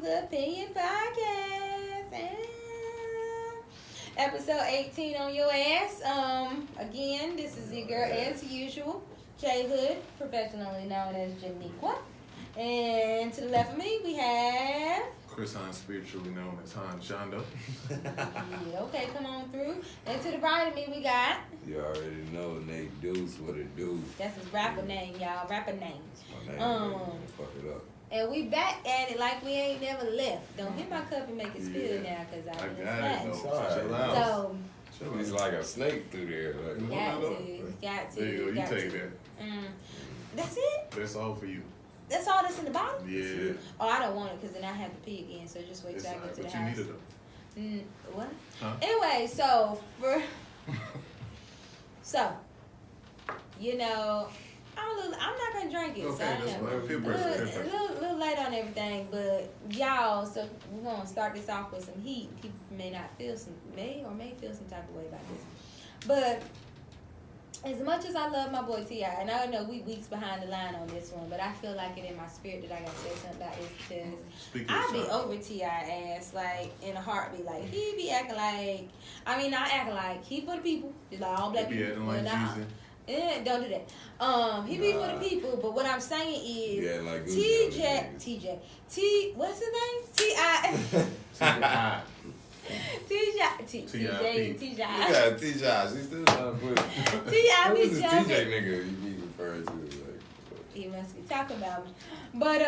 the Opinion Podcast. Episode 18 on your ass. Again, this is your girl as usual, J Hood, professionally known as Janiqua. And to the left of me, we have Chris Hines, spiritually known as Han Shondo. yeah, okay, come on through. And to the right of me, we got. You already know Nate Deuce what it do. That's his rapper name, y'all. Rapper name. My name. Fuck it up. And we back at it like we ain't never left. Don't hit my cup and make it spill now, cause I got got it it. though. Chill out. So He's like a snake through there. Like, got to. There you go. You got take to. that. That's it. That's all for you. That's all that's in the bottle. Yeah. Oh, I don't want it because then I have to pee again. So just wait till I get to the But you house. need it though. What? Huh? Anyway, so you know, I'm not gonna drink it. Okay, so I that's know. fine. Peer A pressure. little late on everything, but y'all. So we're gonna start this off with some heat. People may feel some type of way about this, but. As much as I love my boy T.I., and I know we weeks behind the line on this one, but I feel like it in my spirit that I gotta say something about this because I be over T.I. ass like in a heartbeat. Like he be acting like, not acting like he for the people, just like all black people. Acting like Jesus. Don't do that. He be for the people, but what I'm saying is like what's his name? T.I. You got T-Josh. He's still trying to put T.I. Who be is the jumping. TJ nigga you be referring to? Like, He must be talking about me. But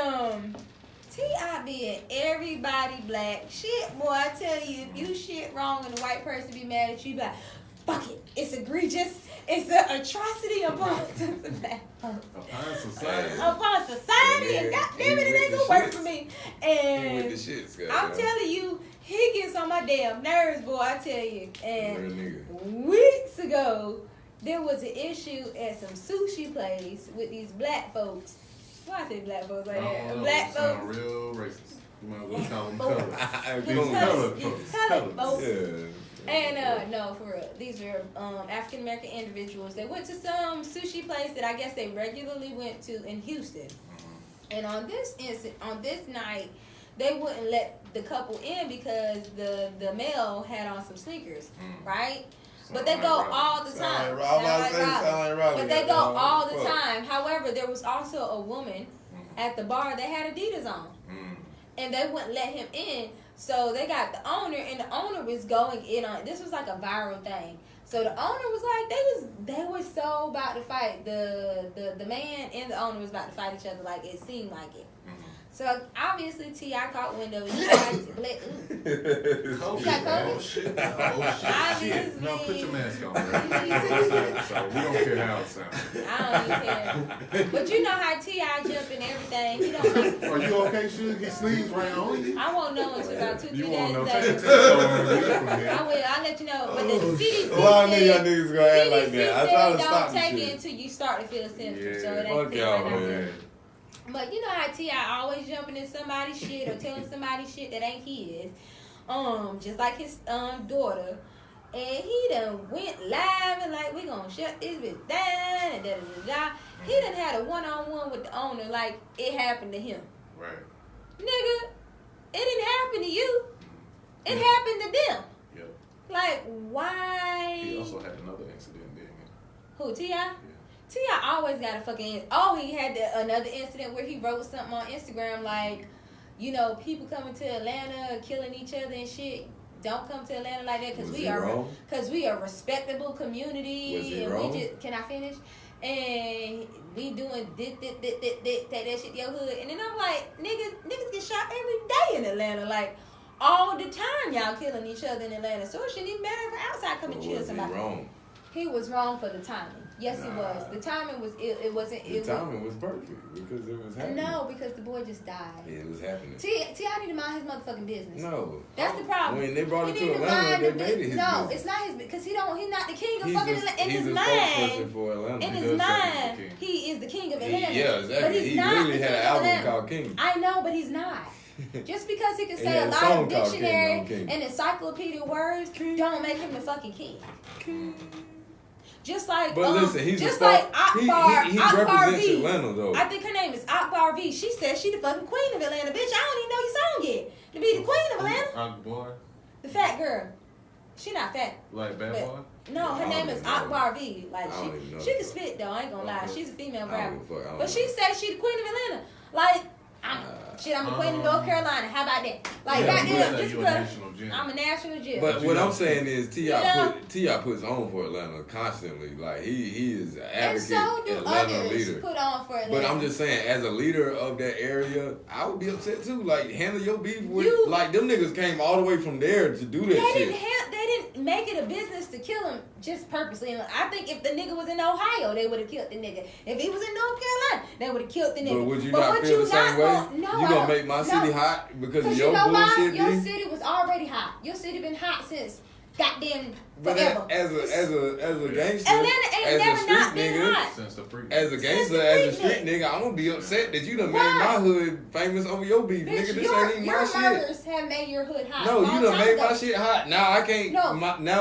T.I. being everybody black. Shit, boy, I tell you, if you shit wrong and the white person be mad at you, be like, fuck it. It's egregious. It's an atrocity upon society. Upon society. And goddamn it ain't gonna work for me. And with the shits, I'm telling you, he gets on my damn nerves, boy, I tell you. And nigga. weeks ago, there was an issue at some sushi place with these black folks. Why I say black folks like that? Black folks. Real racist. You might as well call them Colored folks. Yeah. And no, for real, these are African American individuals. They went to some sushi place that I guess they regularly went to in Houston. And on this night, they wouldn't let the couple in because the male had on some sneakers, right? But they go all the time. But they go all the time. However, there was also a woman at the bar that had Adidas on, and they wouldn't let him in. So they got the owner, and the owner was going in on. This was like a viral thing. So the owner was like, they were so about to fight. The man and the owner was about to fight each other. Like it seemed like it. So obviously T.I. caught wind of it. He got Oh shit. Obviously. No, put your mask on. Right? So we don't care how it sounds. I don't even care. But you know how T.I. jump and everything. He don't know. Are you okay? Should his sleeves right on you? I won't know until about 2-3 You won't know. days Take later. I will. I'll let you know. But the CDC a lot of y'all said, niggas gonna act like that. I try to stop don't take this it shit. until you start to feel symptoms. Yeah. So it ain't Fuck feel y'all, right now. man. But you know how T.I. always jumping in somebody's shit or telling somebody shit that ain't his. Just like his daughter. And he done went live and like, we gonna shut this bitch down and da-da-da-da. He done had a one-on-one with the owner like it happened to him. Right. Nigga, it didn't happen to you. It happened to them. Yep. Like, why? He also had another incident, didn't he? Who, T.I.? Yeah. T.I. always got a fucking... he had another incident where he wrote something on Instagram like, you know, people coming to Atlanta, killing each other and shit. Don't come to Atlanta like that because we are a respectable community. Was he and wrong? we just... Can I finish? And we doing take that shit to your hood. And then I'm like, niggas get shot every day in Atlanta. Like, all the time y'all killing each other in Atlanta. So it shouldn't even matter if outside come and kill somebody. He was wrong for the timing. Yes, he was. The timing was it wasn't. The timing was perfect because it was happening. No, because the boy just died. Yeah, it was happening. T.I. need to mind his motherfucking business. No, that's the problem. When they brought it to Atlanta, they made it his business. It's not his because he's not the king of he's fucking Atlanta. In his mind, for Atlanta. In his mind, he is the king of Atlanta. Yeah, exactly. But he's he not literally the had king an of album Atlanta. called King. I know, but he's not. Just because he can say had a a lot song of called dictionary King. and encyclopedia words, don't make him the fucking king. Just like, but listen, he's just a like Akbar, he Akbar represents V. Atlanta though. I think her name is Akbar V. She said she the fucking queen of Atlanta, bitch. I don't even know your song yet. Akbar? The fat girl. She not fat. Like Bad Boy? No, her name is Akbar V. Like she can spit though. I ain't gonna lie. Okay. She's a female rapper. But She she said she the queen of Atlanta. Like I'm the queen of North Carolina. How about that? Like goddamn, just because I'm a national gem. But what I'm saying is T.I. puts on for Atlanta constantly. Like he is an advocate, and so do Atlanta others leader. put on for Atlanta. But I'm just saying, as a leader of that area, I would be upset too. Like handle your beef with like them niggas came all the way from there to do that shit. They didn't make it a business to kill him just purposely. And I think if the nigga was in Ohio, they would have killed the nigga. If he was in North Carolina, they would have killed the nigga. But would you not feel the same way? No, you gonna make my city hot because of your bullshit? Your city was already hot. Your city been hot since goddamn but forever. As a gangster, Atlanta ain't never not been hot. Since the freak. As a gangster, as a street nigga, I'm gonna be upset that you done made my hood famous over your beef, Bitch, nigga. This ain't even my shit. Your murders have made your hood hot. No, you done made my shit hot. Now I can't. Now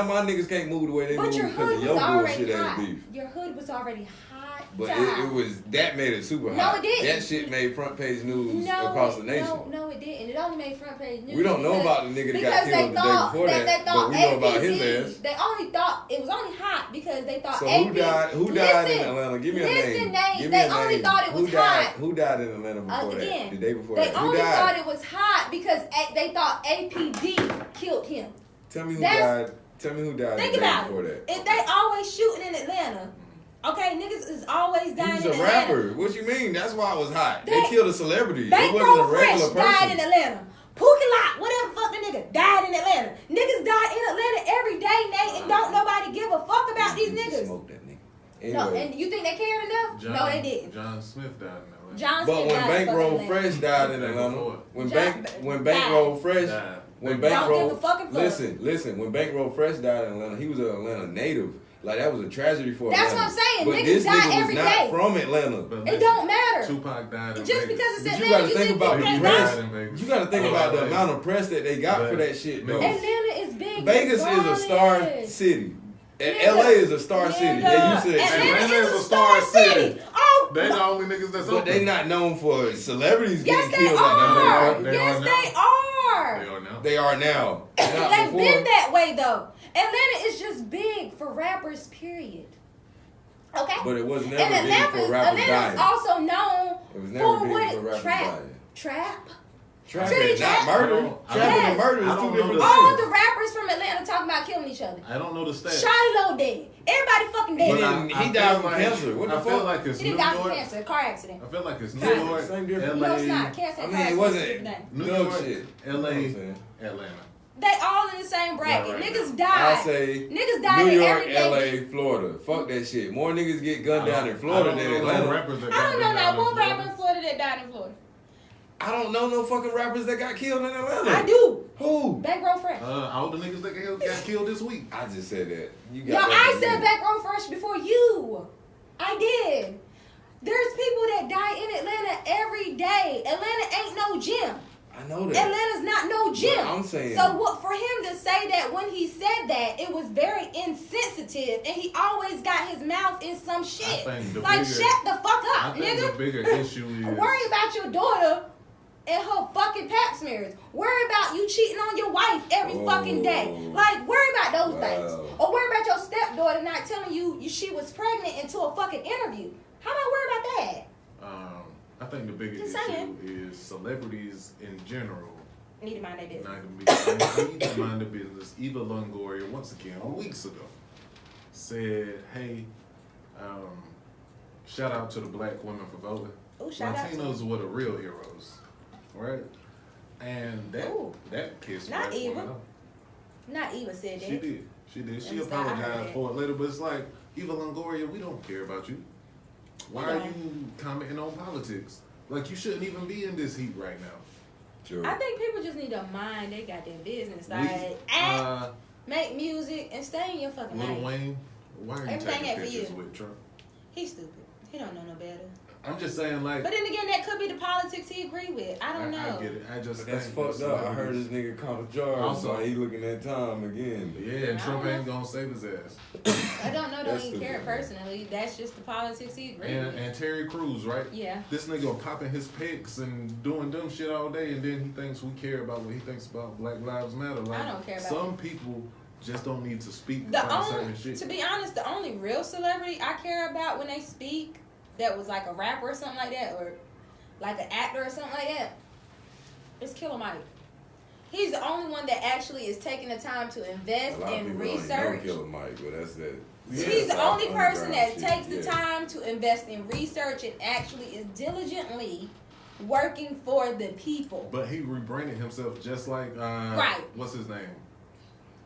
my niggas can't move the way they move because of your bullshit ass beef. Your hood was already hot. But it was that made it super hot. No, it didn't. That shit made front page news across the nation. No, it didn't. It only made front page news. We don't know about the nigga that got killed the day before that, but we know about his ass. They only thought it was only hot because they thought. So who died? Who died in Atlanta? Give me a name. Give me they only thought it was hot. Who died in Atlanta before that? The day before that. They only thought it was hot because they thought APD killed him. Tell me who died. Tell me who died the day before that. If they always shooting in Atlanta. Okay, niggas is always dying in Atlanta. He's a rapper. What you mean? That's why it was hot. They killed a celebrity. They it wasn't a regular Fresh person. died in Atlanta. Pookie Lock, whatever fuck the nigga, died in Atlanta. Niggas die in Atlanta every day, Nate, and don't nobody give a fuck about these niggas. Smoke that nigga. Anyway. No, and you think they cared enough? No, they didn't. John Smith died in Atlanta. John But Smith when Bankroll Fresh died in Atlanta, when Bankroll Fresh, when Bankroll, listen, when Bankroll Fresh died in Atlanta, he was an Atlanta native. Like that was a tragedy for That's Atlanta. what I'm saying. But Niggas this die nigga every was day. not from Atlanta. But it don't matter. Tupac died in Just Vegas. because it's But Atlanta, you gotta think about the press. You gotta think about the Vegas. amount of press that they got for that shit, though. Atlanta is big. Vegas is a star city. And LA is a star city. They used to Atlanta is a star city. Oh, they the only niggas that's but open. they not known for celebrities getting yes, killed. Yes, they are. They are now. They are now. They've been that way though. Atlanta is just big for rappers, period. Okay. But it was never big for rappers dying. Atlanta's also known It was never for big what? for rappers dying. Trap. Trap is not murder. Trap and murder is two different All things. the rappers from Atlanta talking about killing each other. I don't know the stats. Shiloh dead. Everybody fucking dead. He died from cancer. What the I fuck? feel like it's He New didn't die York. from cancer. Car accident. I feel like it's New Cancer. York, Same difference. LA. No, it's not. Cancer. I and mean, car it accident wasn't is different name. New no York, shit. LA, You know what I'm saying? Atlanta. They all in the same bracket. Right. Niggas died. I say Niggas died New in York, every day. LA, Florida. Fuck that shit. More niggas get gunned down in Florida than Atlanta. I don't know now one rapper in Florida that died in Florida. I don't know no fucking rappers that got killed in Atlanta. I do. Who? Bankroll Fresh. All the niggas that got killed this week. I just said that. You No, got I said Bankroll Fresh before you. I did. There's people that die in Atlanta every day. Atlanta ain't no gym. I know that. Atlanta's not no gym. But I'm saying. So what for him to say that when he said that, it was very insensitive, and he always got his mouth in some shit. Like shut the fuck up, I think nigga. the bigger issue is Worry about your daughter and her fucking pap smears. Worry about you cheating on your wife every fucking day. Like worry about those things, or worry about your stepdaughter not telling you she was pregnant into a fucking interview. How about worry about that? I think the biggest issue is celebrities in general Need to mind their business. need to mind the business. Eva Longoria, once again, weeks ago, said, hey, shout out to the black women for voting. Oh, shout out to Latinos were the real heroes, right? And that pissed Not black Eva. women off. Not Eva said that. She did. She Understand, apologized for it later, but it's like, Eva Longoria, we don't care about you. Why are you commenting on politics? Like, you shouldn't even be in this heat right now. Sure. I think people just need to mind they got their business. Like, act, make music, and stay in your fucking Lil lane. Wayne, why are you Everything taking ain't for pictures you. with Trump? He's stupid. He don't know no better. I'm just saying, like. But then again, that could be the politics he agree with. I don't know. I get it. I just. But that's fucked up. I heard this nigga caught a charge, so he looking at time again. Yeah, and Trump ain't gonna save his ass. I don't know. Don't even care personally. That's just the politics he agree with. And Terry Crews, right? Yeah. This nigga popping his pics and doing dumb shit all day, and then he thinks we care about what he thinks about Black Lives Matter. Like, I don't care about some people just don't need to speak the about only, certain shit. To be honest, the only real celebrity I care about when they speak that was like a rapper or something like that, or like an actor or something like that, is Killer Mike. He's the only one that actually is taking the time to invest in research. Killer Mike, but that's that. Yeah, he's the only person that takes the time to invest in research and actually is diligently working for the people. But he rebranded himself just like right. What's his name?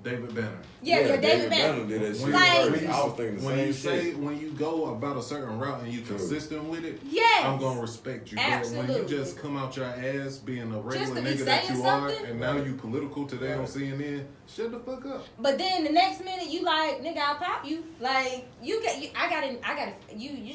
David Banner. Yeah, David Banner did that shit. Like, I was thinking the same shit. When you go about a certain route and you consistent with it, yes, I'm gonna respect you. Absolutely. But when you just come out your ass being a regular nigga that you are, something? and now you political today on CNN, shut the fuck up. But then the next minute you like, nigga, I'll pop you. Like you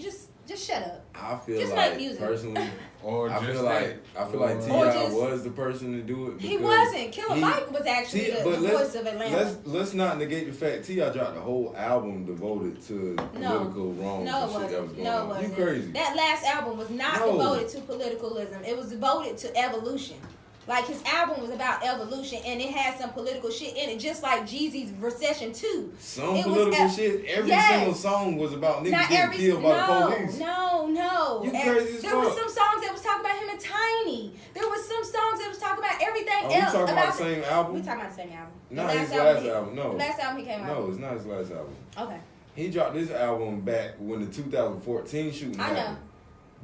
just shut up. I feel just like make music. Personally, I feel like T.I. was the person to do it. He wasn't. Killer Mike was actually the voice of Atlanta. Let's not negate the fact T.I. dropped a whole album devoted to political wrongs and shit that was going on. You crazy. That last album was not devoted to politicalism. It was devoted to evolution. Like, his album was about evolution, and it had some political shit in it, just like Jeezy's Recession 2. Some political shit. Every single song was about niggas getting killed by the police. No. You crazy as There was some songs that was talking about him and Tiny. There was some songs that was talking about everything else. We talking about the same album? We talking about the same album. Not his last album, no. The last album he came out with. No, it's not his last album. Okay. He dropped this album back when the 2014 shooting happened. I know.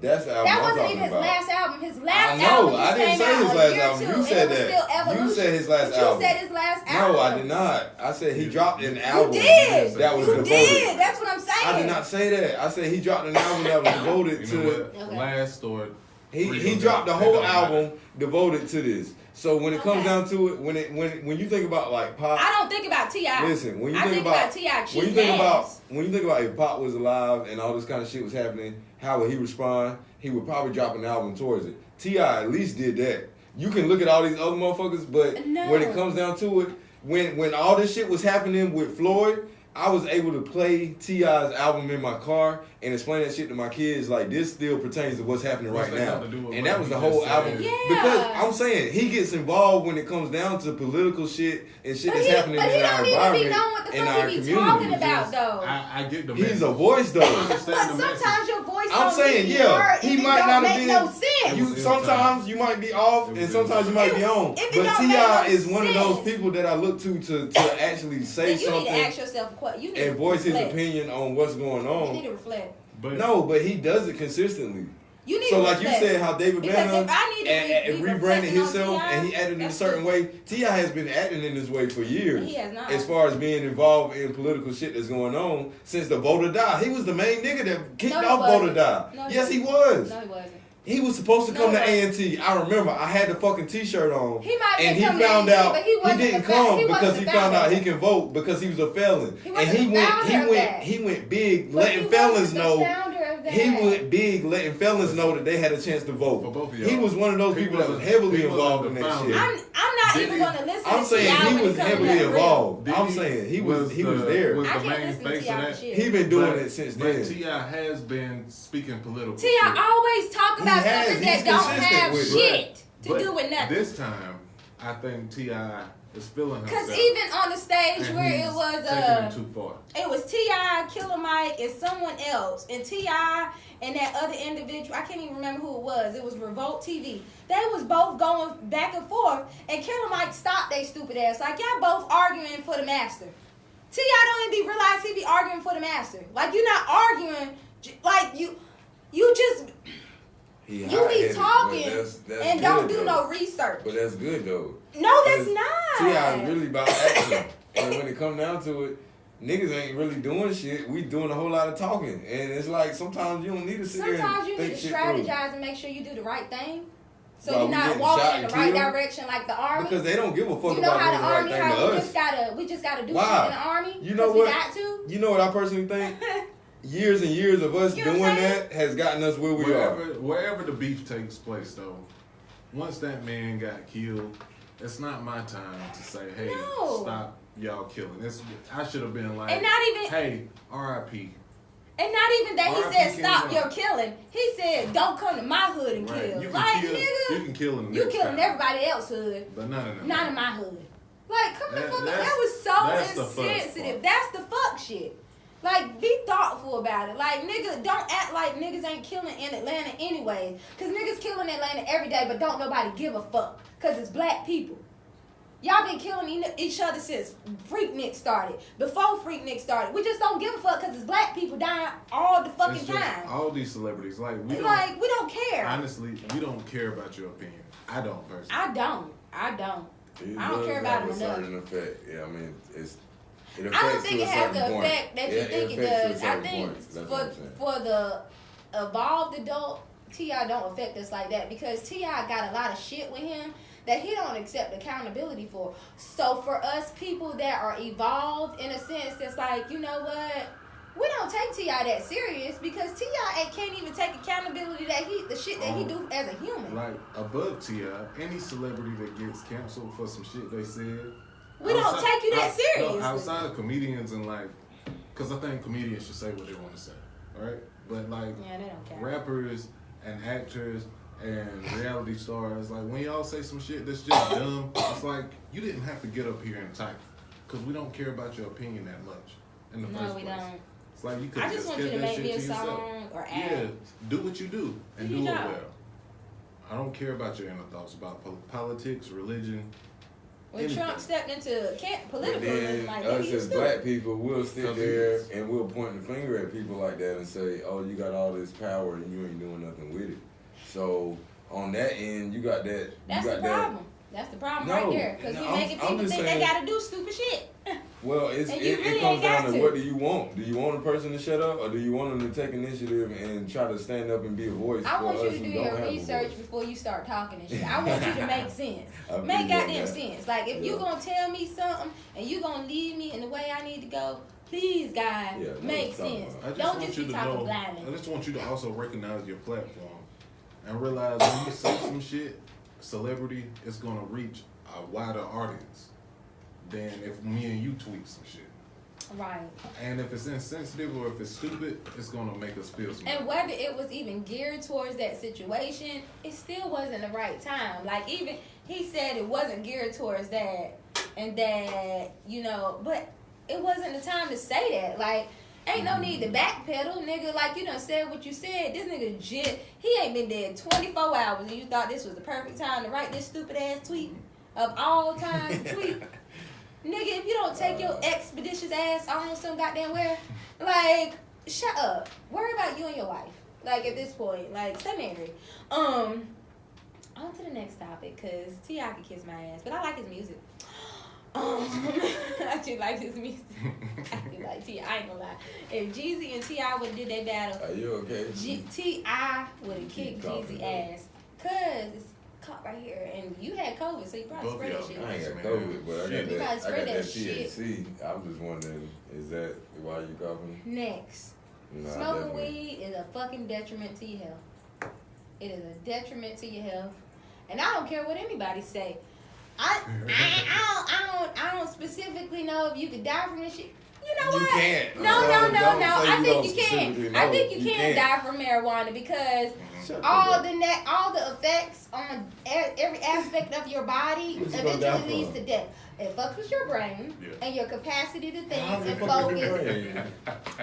That's the album that wasn't I'm even his about. last album. His last album. I know. I didn't say his last album. You said that. You said his last album. You said his last album. No, I did not. I said he dropped an album. You did. That was devoted. Did. That's what I'm saying. I did not say that. I said he dropped an album that was devoted to. Last or he dropped the whole album devoted to this. So when it comes down to it, when you think about like Pop, I don't think about T.I. Listen, when you think about T.I. when you think about if Pop was alive and all this kind of shit was happening, how would he respond? He would probably drop an album towards it. T.I. at least did that. You can look at all these other motherfuckers, but when it comes down to it, when all this shit was happening with Floyd, I was able to play T.I.'s album in my car and explain that shit to my kids. Like, this still pertains to what's happening right now. And that was the whole album. Yeah. Because I'm saying he gets involved when it comes down to political shit and shit that's happening in our environment, in our community. Talking about, though. I get the He's a voice, though. But sometimes your voice I'm saying, yeah, he might not have been. No sense. Sometimes you might be off, and sometimes you might be on. But T.I. is one of those people that I look to actually say something. You need to ask yourself a question. And voice his opinion on what's going on. You need to reflect. But he does it consistently. You need so to like reflect. you said, how David Banner and rebranded himself and he acted in a certain way. T.I. has been acting in this way for years. He has not. As far as being involved in political shit that's going on since the Vote or Die. He was the main nigga that kicked off Vote or Die. Yes, he was. No, he wasn't. He was supposed to come to A&T. I remember I had the fucking T-shirt on. He might and he found out he didn't come because he found out he can vote because he was a felon. He went big letting felons know. He went big letting felons know that they had a chance to vote. For both of he was one of those people that was heavily involved in that shit. I'm not even going to listen. I'm saying he was heavily involved. I'm saying he was there. Was the main face of that? He been doing it since then. But T.I. has been speaking political. T.I. always talk about something that don't have shit to do with nothing. This time, I think T.I. is feeling himself. Because even on the stage where it was taking it too far. It was T.I., Killer Mike, and someone else. And T.I. and that other individual, I can't even remember who it was. It was Revolt TV. They was both going back and forth. And Killer Mike stopped they stupid ass. Like, y'all both arguing for the master. T.I. don't even realize he be arguing for the master. Like, you're not arguing. Like, you just... You be talking and don't do no research. But that's good, though. No, that's not. T.I. is really about action. And when it come down to it, niggas ain't really doing shit. We doing a whole lot of talking. And it's like sometimes you don't need to sit there and sometimes you need to strategize and make sure you do the right thing. So you're not walking in the right direction like the army. Because they don't give a fuck you know about how doing the the army, right thing to us. We just gotta do Why? shit in the army. You know what? We got to. You know what I personally think? years and years of us You know doing what I'm saying? that has gotten us where we are. Wherever the beef takes place, though, once that man got killed, it's not my time to say, hey, No. stop y'all killing. I should have been like, And not even- hey, R.I.P. And not even that he R.I.P. said stop King your Von. killing. He said don't come to my hood and Right. kill. You can Like kill. nigga, You can kill in the you next killing town. everybody else's hood, But not in the not in my hood. Like come the That- fuck on. that's- That was that's the so fuck insensitive. part. That's the fuck shit. Like be thoughtful about it. Like nigga, don't act like niggas ain't killing in Atlanta anyway. Cause niggas killing in Atlanta every day, but don't nobody give a fuck. Cause it's black people. Y'all been killing each other since Freaknik started. Before Freaknik started. We just don't give a fuck because it's black people dying all the fucking It's just time. all these celebrities, we don't, We don't care. honestly, we don't care about your opinion. I don't personally. I don't. I don't It I don't does care about have it a enough. certain effect. Yeah, I mean, it affects I don't think to it a has the certain point. effect that you think it affects to does. a I certain think point. That's what I'm saying. for the evolved adult, T.I. don't affect us like that because T.I. got a lot of shit with him that he don't accept accountability for. So for us people that are evolved in a sense, it's like, you know what? We don't take T.I. that serious because T.I. can't even take accountability that the shit that he do as a human. Like above T.I., any celebrity that gets canceled for some shit they said, We don't take you that seriously. No, outside of comedians and because I think comedians should say what they want to say, right? But Yeah, they don't care. rappers and actors and reality stars, when y'all say some shit that's just dumb, it's like you didn't have to get up here and type because we don't care about your opinion that much in the first No, place. we don't. It's like you could I just want you kept to that make shit me a to yourself. song or act. Yeah, do what you do and Do do it your job. well. I don't care about your inner thoughts about politics, religion. When anything. Trump stepped into But political, then like us nigga, you as stupid. black people, we'll sit Because he there is. and we'll point the finger at people like that and say, "Oh, you got all this power and you ain't doing nothing with it." So on that end, you got that. That's you the got that. problem. That's the problem No, right there. Because no, you're making I'm people just think saying- they gotta do stupid shit. Well, And you it really comes ain't got down to to. what do you want? Do you want a person to shut up, or do you want them to take initiative and try to stand up and be a voice I for want you us to who do don't your have a research voice? before you start talking and shit. I want you to make sense. I feel Make you on goddamn that. sense. Like if you Yeah. gonna tell me something and you gonna lead me in the way I need to go, please God, Yeah, know what make you're talking sense. about. I just Don't want just you be to talking know. blindly. I just want you to also recognize your platform and realize when you say some shit, celebrity is gonna reach a wider audience than if me and you tweet some shit. Right. And if it's insensitive or if it's stupid, it's gonna make us feel some. And whether it was even geared towards that situation, it still wasn't the right time. Like even he said it wasn't geared towards that and that, but it wasn't the time to say that. Like, ain't no need to backpedal, nigga. Like you done said what you said. This nigga he ain't been dead 24 hours and you thought this was the perfect time to write this stupid ass tweet of all time tweet. Nigga, if you don't take your expeditious ass on some goddamn where, shut up. Worry about you and your wife. Like, at this point, stay married. On to the next topic, because T.I. can kiss my ass, but I like his music. I do like his music. I do like T.I. I ain't gonna lie. If Jeezy and T.I. would have did their battle, Are you okay? T.I. would have kicked coughing, Jeezy ass. Because it's caught right here, and you had COVID, so you probably Both spread of that shit. y'all. I ain't got Man. COVID, but I Shit. got You that. guys I spread got that that shit. THC. I'm just wondering, is that why you coughing? Next. No, I Smoking definitely- weed is a fucking detriment to your health. It is a detriment to your health, and I don't care what anybody say. I don't specifically know if you could die from this shit. You know You what? can't. No. Don't say I you think don't you can. specifically I know. think you You can can't. die from marijuana because Shut all up. the effects on every aspect of your body What you gonna die eventually leads from? to death. It fucks with your brain Yeah. and your capacity to think How's it and fucking your focus. brain?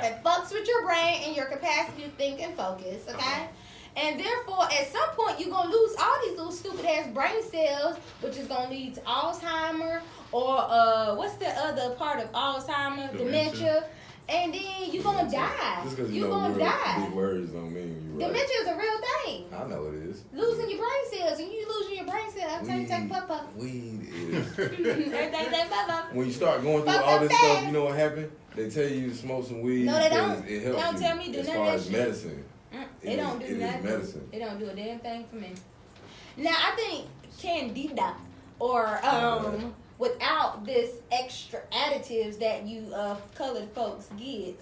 It fucks with your brain and your capacity to think and focus, okay? And therefore, at some point, you're going to lose all these little stupid-ass brain cells, which is going to lead to Alzheimer or, what's the other part of Alzheimer? Dementia. And then you're going to die. Just because You're you know going to big die. words don't mean you're right. Dementia is a real thing. I know it is. Losing your brain cells. And you losing your brain cells every time you take a puff-puff. Weed is. Everything take puff-puff. When you start going through all this stuff, you know what happened? They tell you to smoke some weed. No, they because don't. It They helps don't you tell me do as none far of that as shit. medicine. It don't do It is nothing. medicine. It don't do a damn thing for me. Now I think candida or without this extra additives that you colored folks get.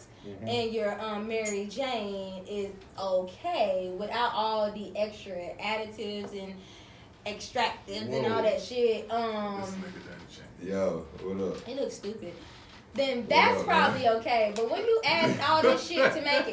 And your Mary Jane is okay without all the extra additives and extractives and all that shit. This nigga Danny Chain. Yo, what up? It looks stupid. Then that's probably okay. But when you add all this shit to make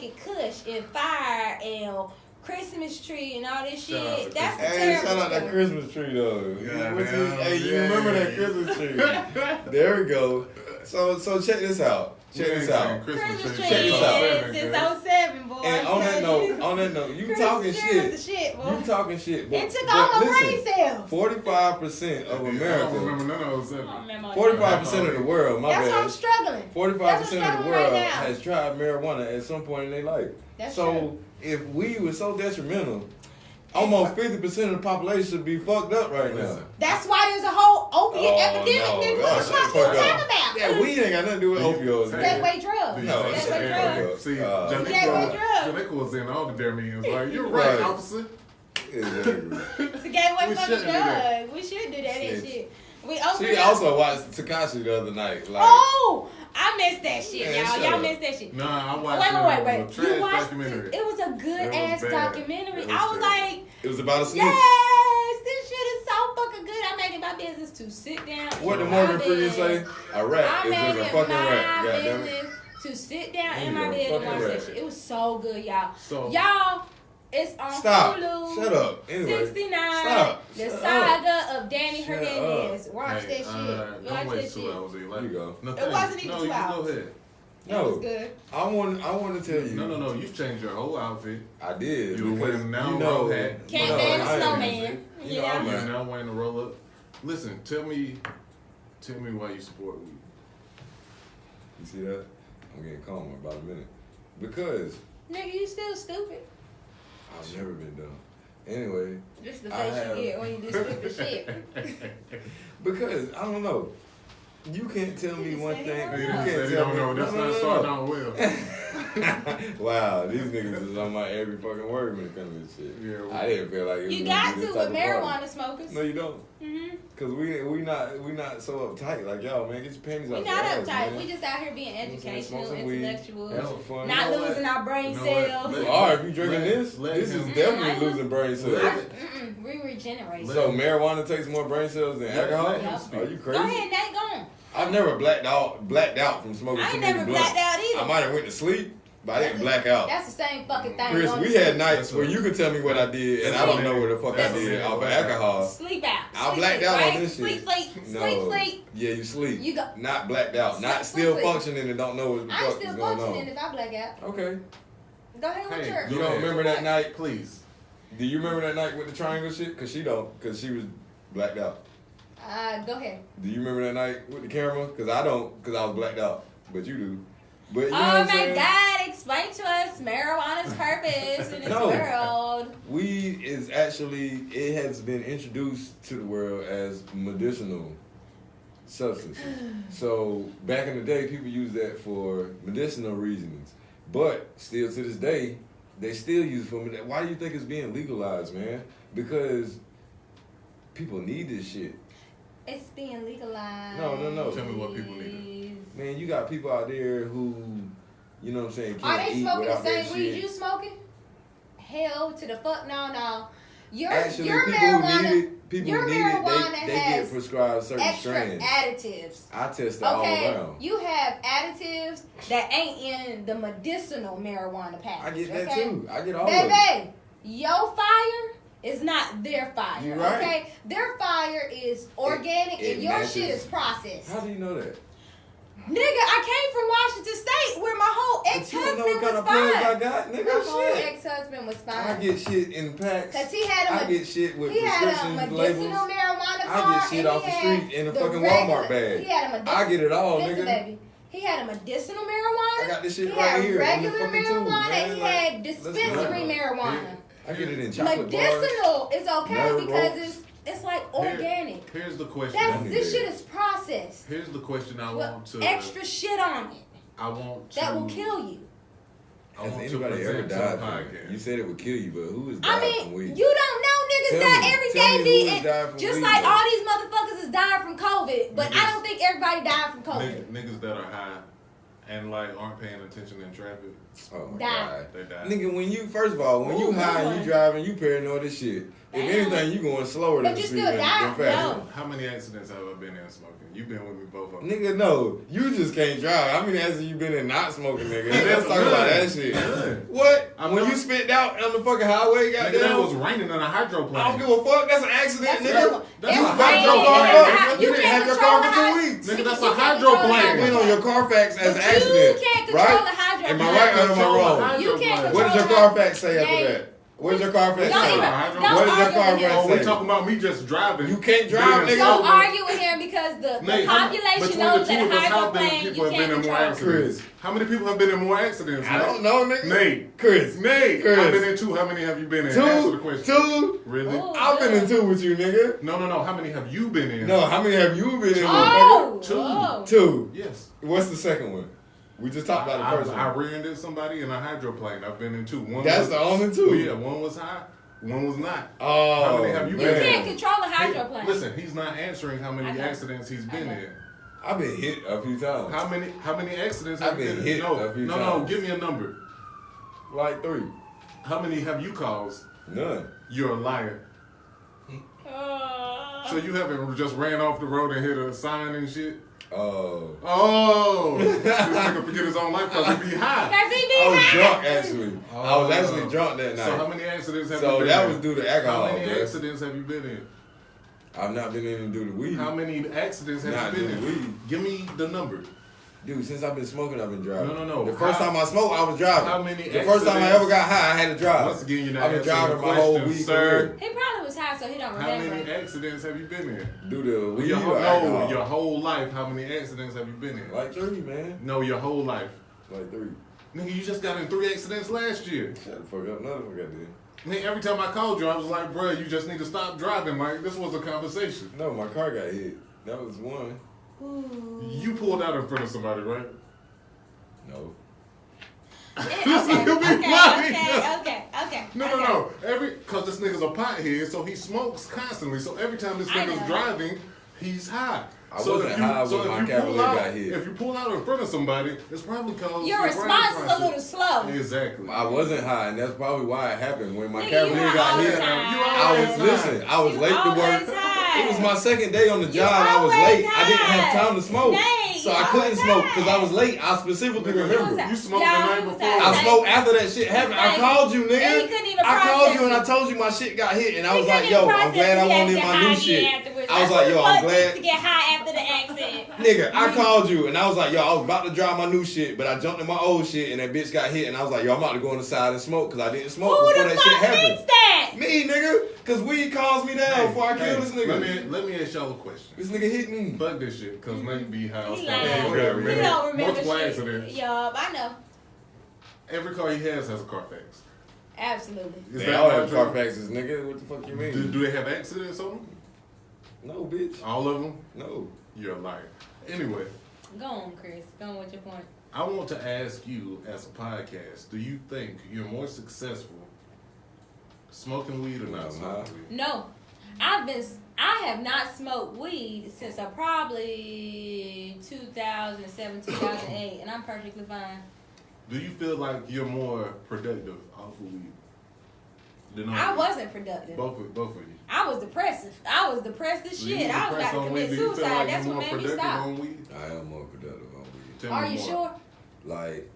it, Kush and fire and Christmas tree and all this shit, that's the Hey, terrible shout out that stuff. Christmas tree though. Yeah, Hey, you yeah, remember yeah. that Christmas tree? There we go. So check this out. Check this out. Christmas tree Check this out. since 07, boy. And on that note, you talking shit. You talking shit. But, It took all my brain cells. 45% of I don't America, remember none of those. I don't remember all 45% of the world, my That's why I'm bad. struggling. 45% of struggling the right world now. has tried marijuana at some point in their life. That's so true. if weed was so detrimental, almost 50% of the population should be fucked up right now. Listen. That's why there's a whole opiate epidemic. no. Nigga, Oh, what the shut fuck the you fuck up. talking about? Yeah, weed ain't got nothing to do with opioids. Hey. man. Gateway drug. No, Gateway shut the drug. fuck up. See, Gateway drug. Janequa was in all the damn meetings. Like, you're right, Right. officer. Exactly. It's a gateway We fucking shouldn't do that. drug. We should do that and Shit. shit. We opened She up. also watched Takashi the other night. Like, Oh, I missed that shit, Man, y'all. shut Y'all up. missed that shit. Nah, I watched Wait. a trash You watched documentary. it? It was a good It was ass bad. documentary. It was I was terrible. like, it was about a snitch. yes, this shit is so fucking good. I made it my business to sit down. What did in Morgan my Freeman bed. say? A rat I is made just a it fucking my rat. Goddamn it. business to sit down There in you my go. bed and Fucking watch that rat. shit. It was so good, y'all. So- Y'all, it's on Stop. Hulu. Shut up. Anyway. 69. Stop. The Shut saga of Danny Shut Hernandez. Watch Hey, that shit. don't Watch that waste shit. 2 hours of your life. Here you go. No, It wasn't even no, 2 you can hours. go ahead. It was No, good. I want to tell you. No. You've changed your whole outfit. I did. You were because wearing now you know, roll hat. Can't you know, ban a I am- snowman. You know, I'm You're a- now wearing a roll up. Listen, tell me why you support weed. You see that? I'm getting calm in about a minute. Because Nigga, you still stupid. I've never been dumb. Anyway, Just the I face have- you get when you do stupid shit. because I don't know. You can't tell me You one said thing. he You don't know. can't Said he tell don't me. know. That's No, not no, starting no. out well. Wow, these niggas is on my every fucking word when it comes to this shit. Yeah, well- I didn't feel like it was You gonna got be to this with type of party. marijuana smokers. No, you don't. Mm-hmm. Cause we not so uptight like y'all, man. Get your panties We out not your ass, uptight. man. We just out here being You know what I'm saying? educational, Smoke some weed, intellectual, have some fun. not You know what? losing our brain You know cells. what? All right, if you drinking Let- this, let this is him- definitely I- losing brain cells. Let- We regenerate. Let- So marijuana takes more brain cells than Let- alcohol? let him Yep. speak. Are you Go crazy? ahead, Nate, go on. I've never blacked out from smoking I too ain't many never blunts. blacked out either. I might have went to sleep, but I didn't black out. That's the same fucking thing. Chris, Going we to had sleep. nights where you could tell me what I did, and I don't know what the fuck I That's did it. off of alcohol. Sleep out. I Sleep, blacked out right? on this shit. Sleep. Yeah, you sleep. You go. Not blacked out. Not Sleep, still sleep. functioning and don't know what the I'm fuck is still going functioning on. if I black out. Okay. Go ahead with Hey, yours. You Go don't ahead. remember that night? Please. Do you remember that night with the triangle shit? Cause she don't. Cause she was blacked out. Go ahead. Do you remember that night with the camera? Cause I don't. Cause I was blacked out. But you do. But you know Oh what I'm my saying? God! Explain to us marijuana's purpose in this No. world. Weed is actually, it has been introduced to the world as medicinal substances. So back in the day, people used that for medicinal reasons. But still to this day, they still use it for why do you think it's being legalized, man? Because people need this shit. It's being legalized. No. Tell me what people need. Man, you got people out there who, you know what I'm saying, Are can't they eat smoking the without that same weed shit. you smoking? Hell to the fuck no. Your Actually, your people marijuana, who need it, people your who need marijuana it, they has get prescribed certain extra strands. additives. I test it all Okay, around. you have additives that ain't in the medicinal marijuana package. I get that okay? too. I get all of it. Baby, your fire is not their fire. You right. Okay, their fire is organic it and your matches. shit is processed. How do you know that? Nigga, I came from Washington State where my whole But you don't know ex-husband what kind was of plugs I fine. got, My nigga. whole Shit. ex-husband was I fine. get shit in packs. Cause he had I get shit with he had a prescription medicinal labels. marijuana I card. get shit and off he the had street in a the fucking regular- Walmart bag. He had a medicinal. I get it all, Listen, nigga. baby. He had a medicinal marijuana. I got this shit he right had here in the regular fucking tube, marijuana. man. And he Like, had let's dispensary go. marijuana. I get it in chocolate bars. Medicinal is okay Nerve because ropes. it's like Here- organic. Here's the question. This shit is processed. Here's the question I With want to. extra shit on it I want to. that will kill you. I Has want to anybody ever present to died the from it? podcast. You said it would kill you, but who has I died from mean, weed? you don't know niggas Tell die me- every tell day. me who has and died from just weed, like though. all these motherfuckers is dying from COVID, but I Niggas- don't think everybody died from COVID. Niggas that are high and like aren't paying attention in traffic, Oh my Die. god. they die. Nigga, when you first of all, when Ooh, you high good and one. you driving, you paranoid as shit. If Damn. anything, you going slower But than the you speed still than die. faster. No. How many accidents have I been in smoking? You've been with me both of them. Nigga, no, you just can't drive. How many accidents you been in not smoking, nigga? That's Let's talk about good. that shit. Good. What? I'm when not- you spit out on the fucking highway, Nigga, goddamn. that was raining in a hydroplane. I don't give a fuck. That's an accident, That's nigga. real. That's You a fucked your hydroplane. car You up. You didn't can't have your control car for the 2 weeks. Nigga, that's You a can't control the hydroplane. Been on your Carfax as But an accident, you can't control right? the hydroplane. Am I right or am I Control the wrong? hydroplane. You can't What does your control Carfax say after Hey. that? What does your Carfax Don't say? even. What Don't What does your argue with Carfax him. Oh, we say? talking about me just driving. You can't drive, Being nigga. Don't sober. argue with him because the Nate, how- population between knows the two that of us, how many hydroplane people you have been can't in more control. accidents? How many people have been in more accidents? I Nate? don't know, nigga. Nate. Chris. Nate, Chris. I've been in two. How many have you been in? Answer the question. Two. Really? Oh. I've been in two with you, nigga. No. How many have you been in? No, how many have you been in, Oh, Two. oh. nigga? Two. Yes. What's the second one? We just talked about the first I one. rear-ended somebody in a hydroplane. I've been in two. One That's was, the only two? Yeah, one was high, one was not. Oh, How many have you You been in? can't control a Hey, hydroplane. listen, he's not answering how I many know. accidents he's been I know. in. I've been hit a few times. How many accidents have I've you been been hit in? No, a few no, times. give me a number. Like 3. How many have you caused? None. You're a liar. Uh, So you haven't just ran off the road and hit a sign and shit? Oh. Oh! This nigga forget his own life because he be high. Cause he be I was high. drunk, actually. I was actually drunk that night. So how many accidents have you So been that in? was due to alcohol, How many bro. accidents have you been in? I've not been in to do the weed. How many accidents have Not you been doing in? weed. Give me the number. Dude, since I've been smoking, I've been driving. No. The first How- time I smoked, I was driving. how many The first time I accidents- ever got high, I had to drive. Once again, you're not I've been answering driving the my whole question, week. sir. He probably was high, so he don't How many remember. accidents have you been in? Do the weed Your whole, or alcohol? your whole life, how many accidents have you been in? Like 3, man. No, your whole life. Like 3. Nigga, you just got in 3 accidents last year. Shut the fuck up. None of them got did. Nigga, every time I called you, I was like, bruh, you just need to stop driving. Like, this was a conversation. No, my car got hit. That was one. Ooh. You pulled out in front of somebody, right? No. Okay, You'll be okay, lying. okay. No. Cause this nigga's a pothead, so he smokes constantly. So every time this I nigga's know. driving, he's high. I wasn't high when my Cavalier got hit. If you pull out in front of somebody, it's probably cause Your brain response is a process- little slow. Exactly. I wasn't high, and that's probably why it happened. When my Nigga, you Cavalier high got all the hit, time. I was You late to always work. high. It was my second day on the You job. I was always late. I didn't have high. time to smoke, Nate, so you I couldn't always smoke high. because I was late. I specifically Nigga, remember. You smoked the night before. I smoked after that shit happened. I Nate, called you, and he nigga. couldn't even I called process you and I it. told you my shit got hit, and I He was like, couldn't yo, even I'm process glad I he had won't to in get my high new again shit. afterwards. I was like, yo, who I'm the fuck needs glad. to get high after the accident. Nigga, I called you and I was like, yo, I was about to drive my new shit, but I jumped in my old shit and that bitch got hit and I was like, yo, I'm about to go on the side and smoke because I didn't smoke Who before the that shit fuck happened. needs that? Me, nigga, because weed calms me down before I kill this nigga. Let me ask y'all a question. This nigga hit me. Fuck this shit, cause Nate be high. He stuff. lying. whatever, He man. don't remember Multiple shit. accidents. Yup, I know. Every car he has a Carfax. Absolutely. Is They that all not have true? Carfaxes, nigga. What the fuck you mean? Do they have accidents on them? No, bitch. All of them? No. You're a liar. Anyway, Go on, Chris. Go on with your point. I want to ask you as a podcast, do you think you're more successful smoking weed or not smoking weed? No, I have not smoked weed since probably 2007, 2008, and I'm perfectly fine. Do you feel like you're more productive off of weed than on I weed? wasn't productive. Both of you. I was depressive. I was depressed as Do you shit. I was depressed about to on weed? commit Do you feel suicide. like That's you're what more made me productive stop. on weed? I am more productive on weed. Tell Are me you more. sure? Like,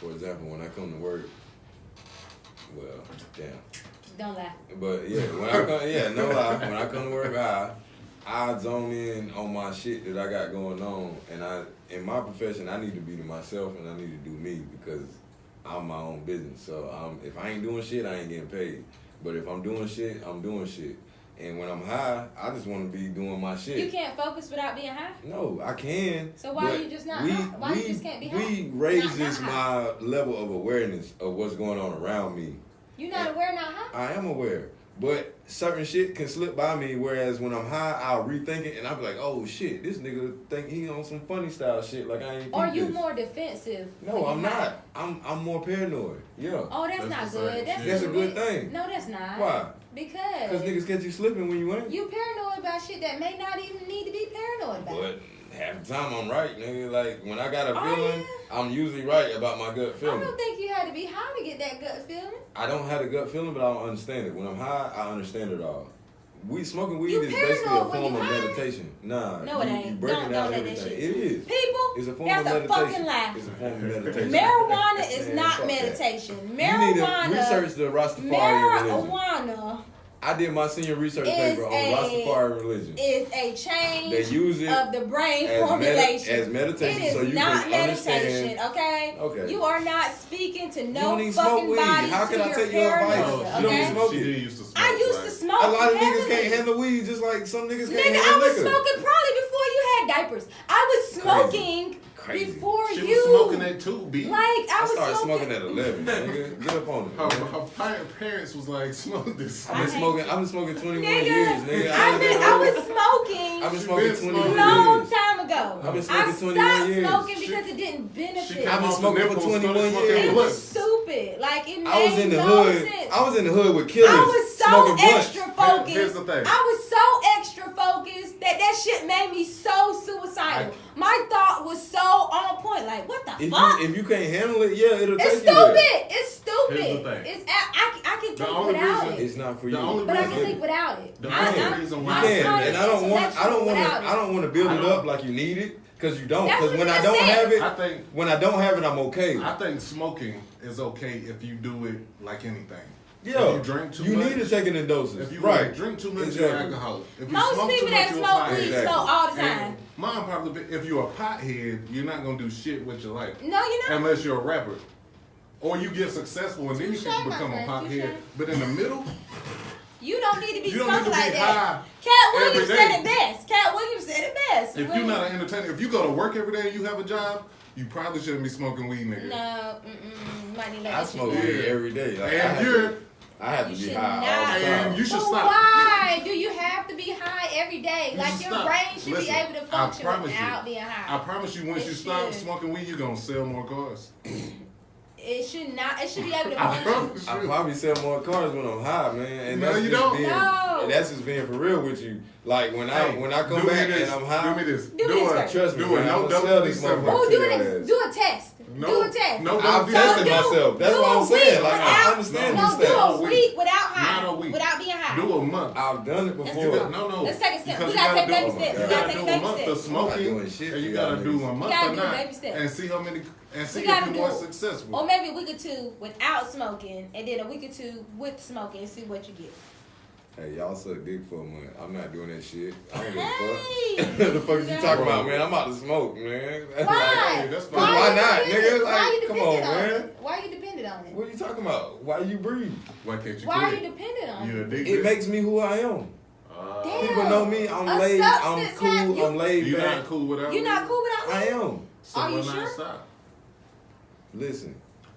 for example, when I come to work, well, damn. Don't lie. But yeah, when I come, no lie. When I come to work, I zone in on my shit that I got going on, and in my profession, I need to be to myself and I need to do me because I'm my own business. So if I ain't doing shit, I ain't getting paid. But if I'm doing shit, I'm doing shit. And when I'm high, I just want to be doing my shit. You can't focus without being high. No, I can. So why but you just not high? Why you just can't be high? Weed raises Not my level of awareness of what's going on around me. You not aware, not high. I am aware, but certain shit can slip by me, whereas when I'm high, I'll rethink it and I'll be like, oh shit, this nigga think he on some funny style shit. Like I ain't. Or peep you this. more defensive? No, when I'm you high? not. I'm more paranoid. Yeah. Oh, that's not the good. same That's, shit. That's a good thing. No, that's not. Why? Because Because niggas catch you slipping when you ain't. you paranoid about shit that may not even need to be paranoid about. But half the time I'm right, nigga. Like when I got a Oh, feeling, yeah? I'm usually right about my gut I feeling. don't think you had to be high to get that gut feeling. I don't have a gut feeling, but I don't understand it. When I'm high, I understand it all. Smoking weed You is basically a paranoid when form you of high? meditation. Nah, No, it you ain't. breaking Don't down let that everything. shit. It is. People, It's a form that's of a meditation. fucking lie. It's a form of meditation. Marijuana is Man, not fuck that. meditation. You need to Marijuana. research the Rastafarian religion. Marijuana I did my senior research is paper on Rastafarian religion. is a change They use it of the brain as formulation. as meditation, It is so you not can meditation, understand. okay? Okay. You are not speaking to You no don't even smoke fucking weed. body How to can I your take your advice? paranoia, You don't okay? even smoke She it. did used to smoke. I used to right? smoke. A lot of niggas heavily. can't handle weed, just like some niggas can't Nigga, I handle was liquor. smoking probably before you had diapers. I was smoking Crazy. before She you. was smoking at 2, B. Like I I was started smoking. smoking at 11, nigga. Get up on it. Her parents was like, smoke this. I've been smoking 21 Nigga, years, nigga. I was smoking. I've been She smoking been 21 smoking. long years. time ago. I've been I smoking stopped 21 years. smoking She- because it didn't benefit. came I've been off smoking the for nipples, 21 started smoking years. It blunts. was stupid. Like it I was made in the no hood. sense. I was in the hood with killers. I was so smoking blunts. extra focused. Here's the thing. I was so extra focused that shit made me so suicidal. My thought was so on point. Like, what the fuck? If you can't handle it, yeah, it'll It's take stupid. you there. It's stupid. Here's the thing. It's I can The think only without reason- it. It's not for The you. only But I reason- can think without it. The You only can. reason You why- can, I'm and I don't want without it. to build I it don't- up like you need it, because you don't. That's Because what when you I just don't said. have it, I think when I don't have it, I'm okay. I think smoking is okay if you do it like anything. Yeah, If you drink too you much, need to take it in doses. If you right, drink too much, Exactly. you're alcoholic. If you Most smoke people too that much, you're smoke a weed pothead. Exactly. smoke all the And time. mine probably, if you're a pothead, you're not gonna do shit with your life No, you're not. unless you're a rapper, or you get successful and then you Touche, can my become a friend, pothead. touche. But in the middle, You don't need to be you don't need smoking to be like high. that. Cat Williams every said day. it best. Cat Williams said it best. If you're not an entertainer, if you go to work every day and you have a job, you probably shouldn't be smoking weed, nigga. No, might need to let I that shit smoke go. weed every day. Like, I have to You be should high all the not. time. And you should But stop. why do you have to be high every day? You Like should your stop. brain should Listen, be able to I function promise you. without being I high. promise you, once It you stop should. smoking weed, you're gonna sell more cars. It should not. It should be able to I function. promise I you. probably sell more cars when I'm high, man. And No, that's you just don't. Being, No. and that's just being for real with you. Like when Hey, I come do me back this, and I'm high, Do me this. Do me Do this it. first. trust me, Do it. man, No I'm gonna double sell these December. motherfuckers Oh, to do your it. ass. Do a test. No, do a test. no I've double tested December. myself. That's what I'm saying. Like I understand No, these do steps. a week without high. Not a week. Without being high. Do a month. I've done it Let's You do before. got, no. Let's take a step. Because We you gotta take do- baby oh my steps. God. We You gotta gotta take do a baby month of steps. I'm not smoking, doing shit and for you y'all gotta do niggas. a month gotta or do not, baby steps. and see how many, and see We if gotta you're do more it. successful. Or maybe a week or two without smoking, and then a week or two with smoking, and see what you get. Hey, y'all suck dick for a month. I'm not doing that shit. I don't give Hey. a fuck. The fuck is you Yeah. talking about, man? I'm about to smoke, man. That's Why? hey, that's fine. Why you not, dependent- nigga? Why Like, you come dependent on, on man. it? Why you dependent on it? What are you talking about? Why you breathe? Why can't you Why are quit? you dependent on You it? addicted. It makes me who I am. Damn. People know me. I'm A laid. I'm substance cool. have you- I'm laid You're back. not cool without You're me? not cool without I me? am. So Are you why sure? not stop? Listen,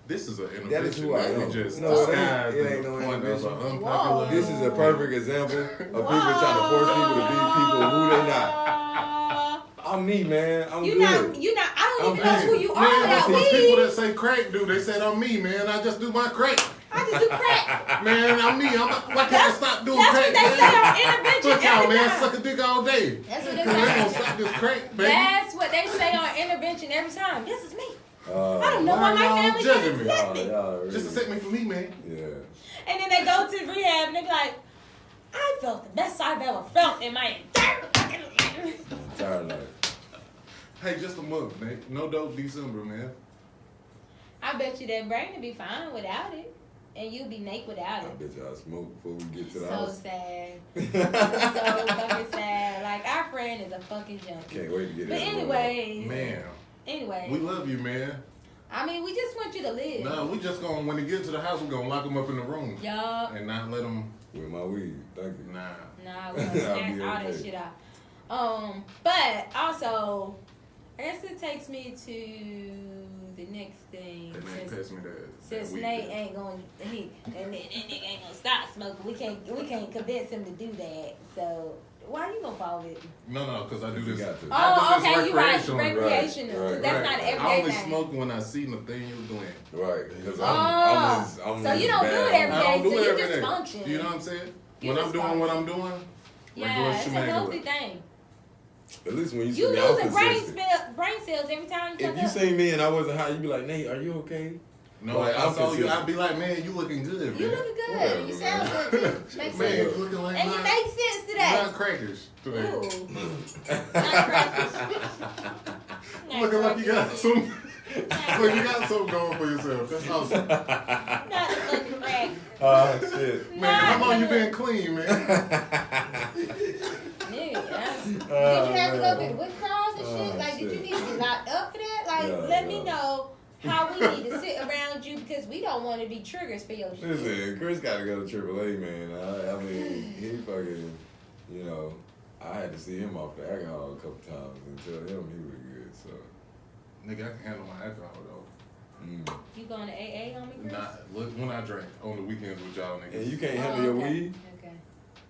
This is an intervention. That is who I man. am. We just No, it ain't- disguised it ain't in the no point of intervention. an unpopular. this is a perfect example of people trying to force people to be people who they not. I'm me, man. I'm You're good. not. You're not. I don't I'm even know good. who you are Man, without that's what people weed. that say crack do. They said I'm me, man. I just do my crack. I just do crack. Man, I'm me. Why can't I That's- stop doing That's crack? what they man? say on intervention Fuck y'all, every man. time. Suck a dick all day. That's what they Cause they gonna say. stop this crack, baby. That's what they say on intervention every time. This is me. I don't know why why my y'all family judging didn't me? accept me. Just accept me for me, man. Yeah. And then they go to rehab and they be like, I felt the best I've ever felt in my entire fucking life. I'm tired of life. Hey, just a month, man. No dope December, man. I bet you that brain would be fine without it. And you'll be naked without I it. bet y'all smoke before we get to the So house. sad. So fucking sad. Like, our friend is a fucking junkie. Can't wait to get But that. anyways. Man, Anyway. we love you, man. I mean, we just want you to live. Nah, we just gonna, when they get to the house, we're gonna lock them up in the room. Yup. And not let them, with my weed. Thank you. Nah, nah. we're gonna snatch be all that okay. shit out. But also, I guess it takes me to the next thing. That man passed me that. Since weed Nate bill. ain't going, that nigga ain't gonna stop smoking. We can't convince him to do that. So why you gonna follow it? No, because I do this. got to. Oh, I do this okay, you right. recreationally. Recreational. Right, That's right. not an I everyday only thing. smoke when I see Nathaniel doing it. Right, because Oh, I'm so you don't do it every I day, don't do so it you every just day. function. You know what I'm saying? You When I'm just doing what I'm function. doing, Yeah, it's a healthy with. thing. At least when you see You me, I'm losing consistent. brain cells every time you If fuck you up. seen me and I wasn't high, you'd be like, Nate, are you okay? No, Like, if I I'm saw you, consistent. I'd be like, man, you looking good, You man. looking good. Whatever, You man. sound good too. Makes Man, you sense. looking like And you not, make sense today. not crackers today. Ooh. Not crackers. Not Looking like you got crackers. some. Look, you got something going for yourself. That's awesome. Not a fucking crack. Oh, shit. Man, Not how long you good. been clean, man? Nigga, did you Oh, have to go man. through the whip crawls and shit? Oh, Like, did you shit. need to be locked up for that? Like, Yeah, let me yeah. know how we need to sit around you because we don't want to be triggers for your shit. Listen, Chris got to go to AAA, man. I mean, he fucking, you know, I had to see him off the alcohol a couple times and tell him he was good, so. Nigga, I can handle my alcohol though. You going to AA on me, Chris? Not look when I drink on the weekends with y'all niggas. And you can't Oh, handle your okay. weed? Okay.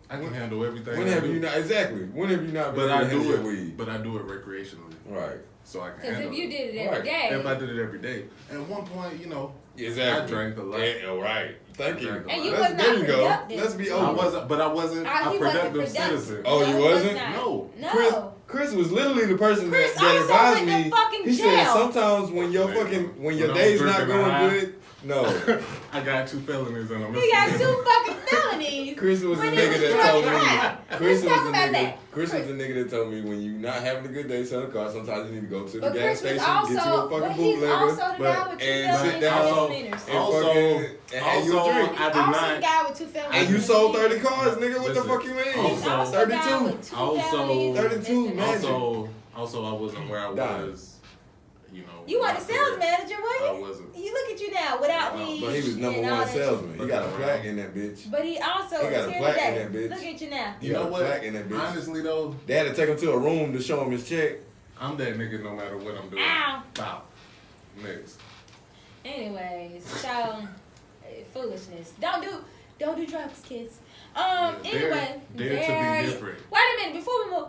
I can handle everything. When I have do, you not, exactly, when have you not been But able I to handle do your it. weed? But I do it recreationally, Right. so I can Because handle if you it. did it every Right. day, If I did it every day, at one point, you know, Exactly. I drank a lot. Yeah, right. Thank you. And you Let's- was there not you go. productive. Let's be I open. wasn't, but I wasn't he a wasn't productive productive. citizen. Oh, you No, he wasn't? was not. No. No. Chris was literally the person Chris that also advised went to me. fucking He said jail. sometimes when your Man, fucking when when your I was day's not drinking going high- good, no. I got 2 felonies and I'm He got 2 fucking felonies. Chris was the When he nigga was that drunk told high. me. Chris Let's talk was the about nigga. that. Chris was the nigga that told me when you not having a good day, sell a car. Sometimes you need to go to the But gas Chris station, was also, get you a but fucking he's also bootlegger, the guy with 2 and felonies sit down and Also- misdemeanors. and Also- fucking and have you a also, drink. I did Also not. the guy with 2 felonies. And you sold 30 cars, nigga. What the Listen, fuck you mean? also- Also the guy 32. with 2 Also- felonies. 32, and man. misdemeanors. Also, I wasn't where I Done. was. You know. You in were my the sales career. manager, I wasn't wasn't. you? You look at you now without me. But he was number and all one that salesman. He got a But- plaque in that bitch. shit. But he also He got is a here plaque in today. that bitch. Look at you now. He You got know a what? plaque in that bitch. Honestly though, They had to take him to a room to show him his check. I'm that nigga no matter what I'm doing. Ow. Bow. Next. Anyways, so foolishness. Don't do drugs, kids. Yeah, Anyway, dare to be Dare- different. Wait a minute, before we move,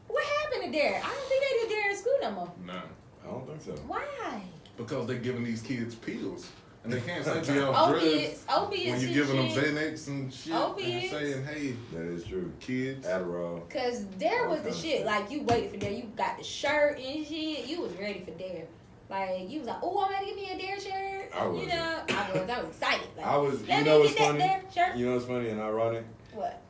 what happened to Dare? I don't think they do Dare in school no more. Nah. I don't think so. Why? Because they're giving these kids pills. And they can't say be off drugs Opiates, when you're and giving them shit. Xanax and shit. Opiates. And saying, hey, That is true. kids. Adderall. Cause Dare All was the kinds of shit. shit. Like you waited for Dare. You got the shirt and shit. You was ready for Dare. Like you was like, oh, I'm gonna give me a Dare shirt. I wasn't. You know, I was excited. Like, I was. let You me know get what's that funny? Dare shirt. You know what's funny and ironic? What?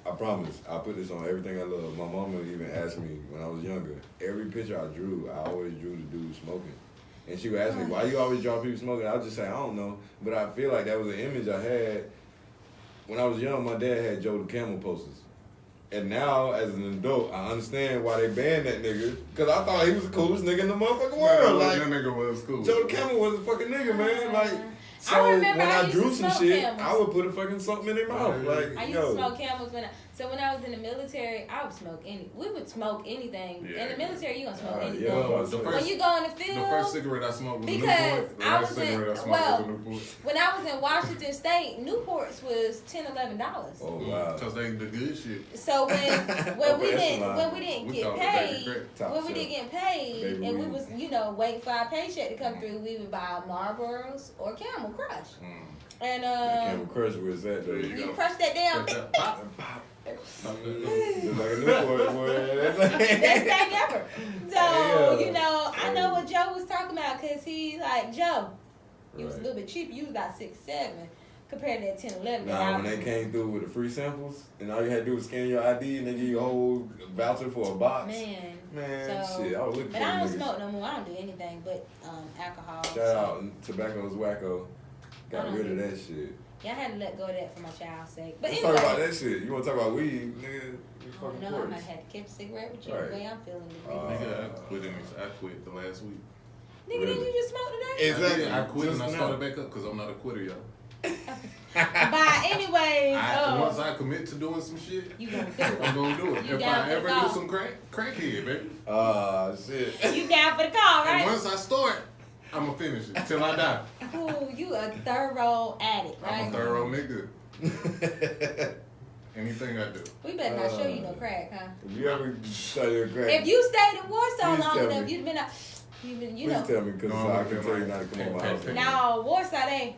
I promise. I put this on everything I love. My mama even asked me when I was younger. Every picture I drew, I always drew the dude smoking. And she would ask me, why you always draw people smoking? I would just say, I don't know. But I feel like that was an image I had. When I was young, my dad had Joe the Camel posters. And now, as an adult, I understand why they banned that nigga. Because I thought he was the coolest nigga in the motherfucking world. That Like, nigga was cool. Joe the Camel was a fucking nigga, man. Like, so I when remember I I used drew to some smoke shit, Camels. I would put a fucking something in their mouth. Like, I used yo. to smoke Camels when I was in the military. I would smoke we would smoke anything. Yeah. In the military, you gonna smoke Yeah, anything. well, the When first, you go in the the field, first cigarette I smoked was Because a Newport. The I last was in- cigarette I smoked well, was a Newport. when I was in Washington State, Newports was $10-11. Oh, wow. Because they the good shit. So when we Upper didn't echelon. when we didn't We get call it baby paid, crack. Top when we shelf. didn't get paid, Baby and we weed. was waiting for our paycheck to come through, we would buy Marlboros or Camel Crush, and Camel Crush, where's that, though? There you you go. crush that damn. Cut that pop. Just like a Newport, boy. Best thing ever. So, Yeah. I know what Joe was talking about because he like, Joe, you was a Right. little bit cheaper. You was about 6-7 compared to that 10-11. Nah, when they came through with the free samples, and all you had to do was scan your ID, and they give you a whole voucher for a box. Man, so, shit, I was looking for but I don't niggas. smoke no more. I don't do anything but alcohol. Shout out, tobacco's wacko. I Got don't rid of do- that shit. Yeah, I had to let go of that for my child's sake. But Let's anyway, talk about that shit. You want to talk about weed, nigga? You I fucking don't know. I porch. might have to catch a cigarette with you Right. the way I'm feeling today. Nigga, I quit the last week. Nigga, really? didn't you just smoke today? Exactly. I quit and I Just started now. back up because I'm not a quitter, y'all. But anyways, once I commit to doing some shit, you gonna do it. I'm gonna do it. You If down I for the ever call? do some crackhead, baby. Shit. You down for the call, And right? once I start, I'm gonna finish it till I die. Ooh, you a thorough addict, right? I'm a thorough nigga. Anything I do. We better not show you no crack, huh? If you ever study crack, If you stayed in Warsaw Please long tell enough, me. you'd been, you please know. tell me, because No, I I'm can looking tell you like- not to come on my house. Now Warsaw, Yeah.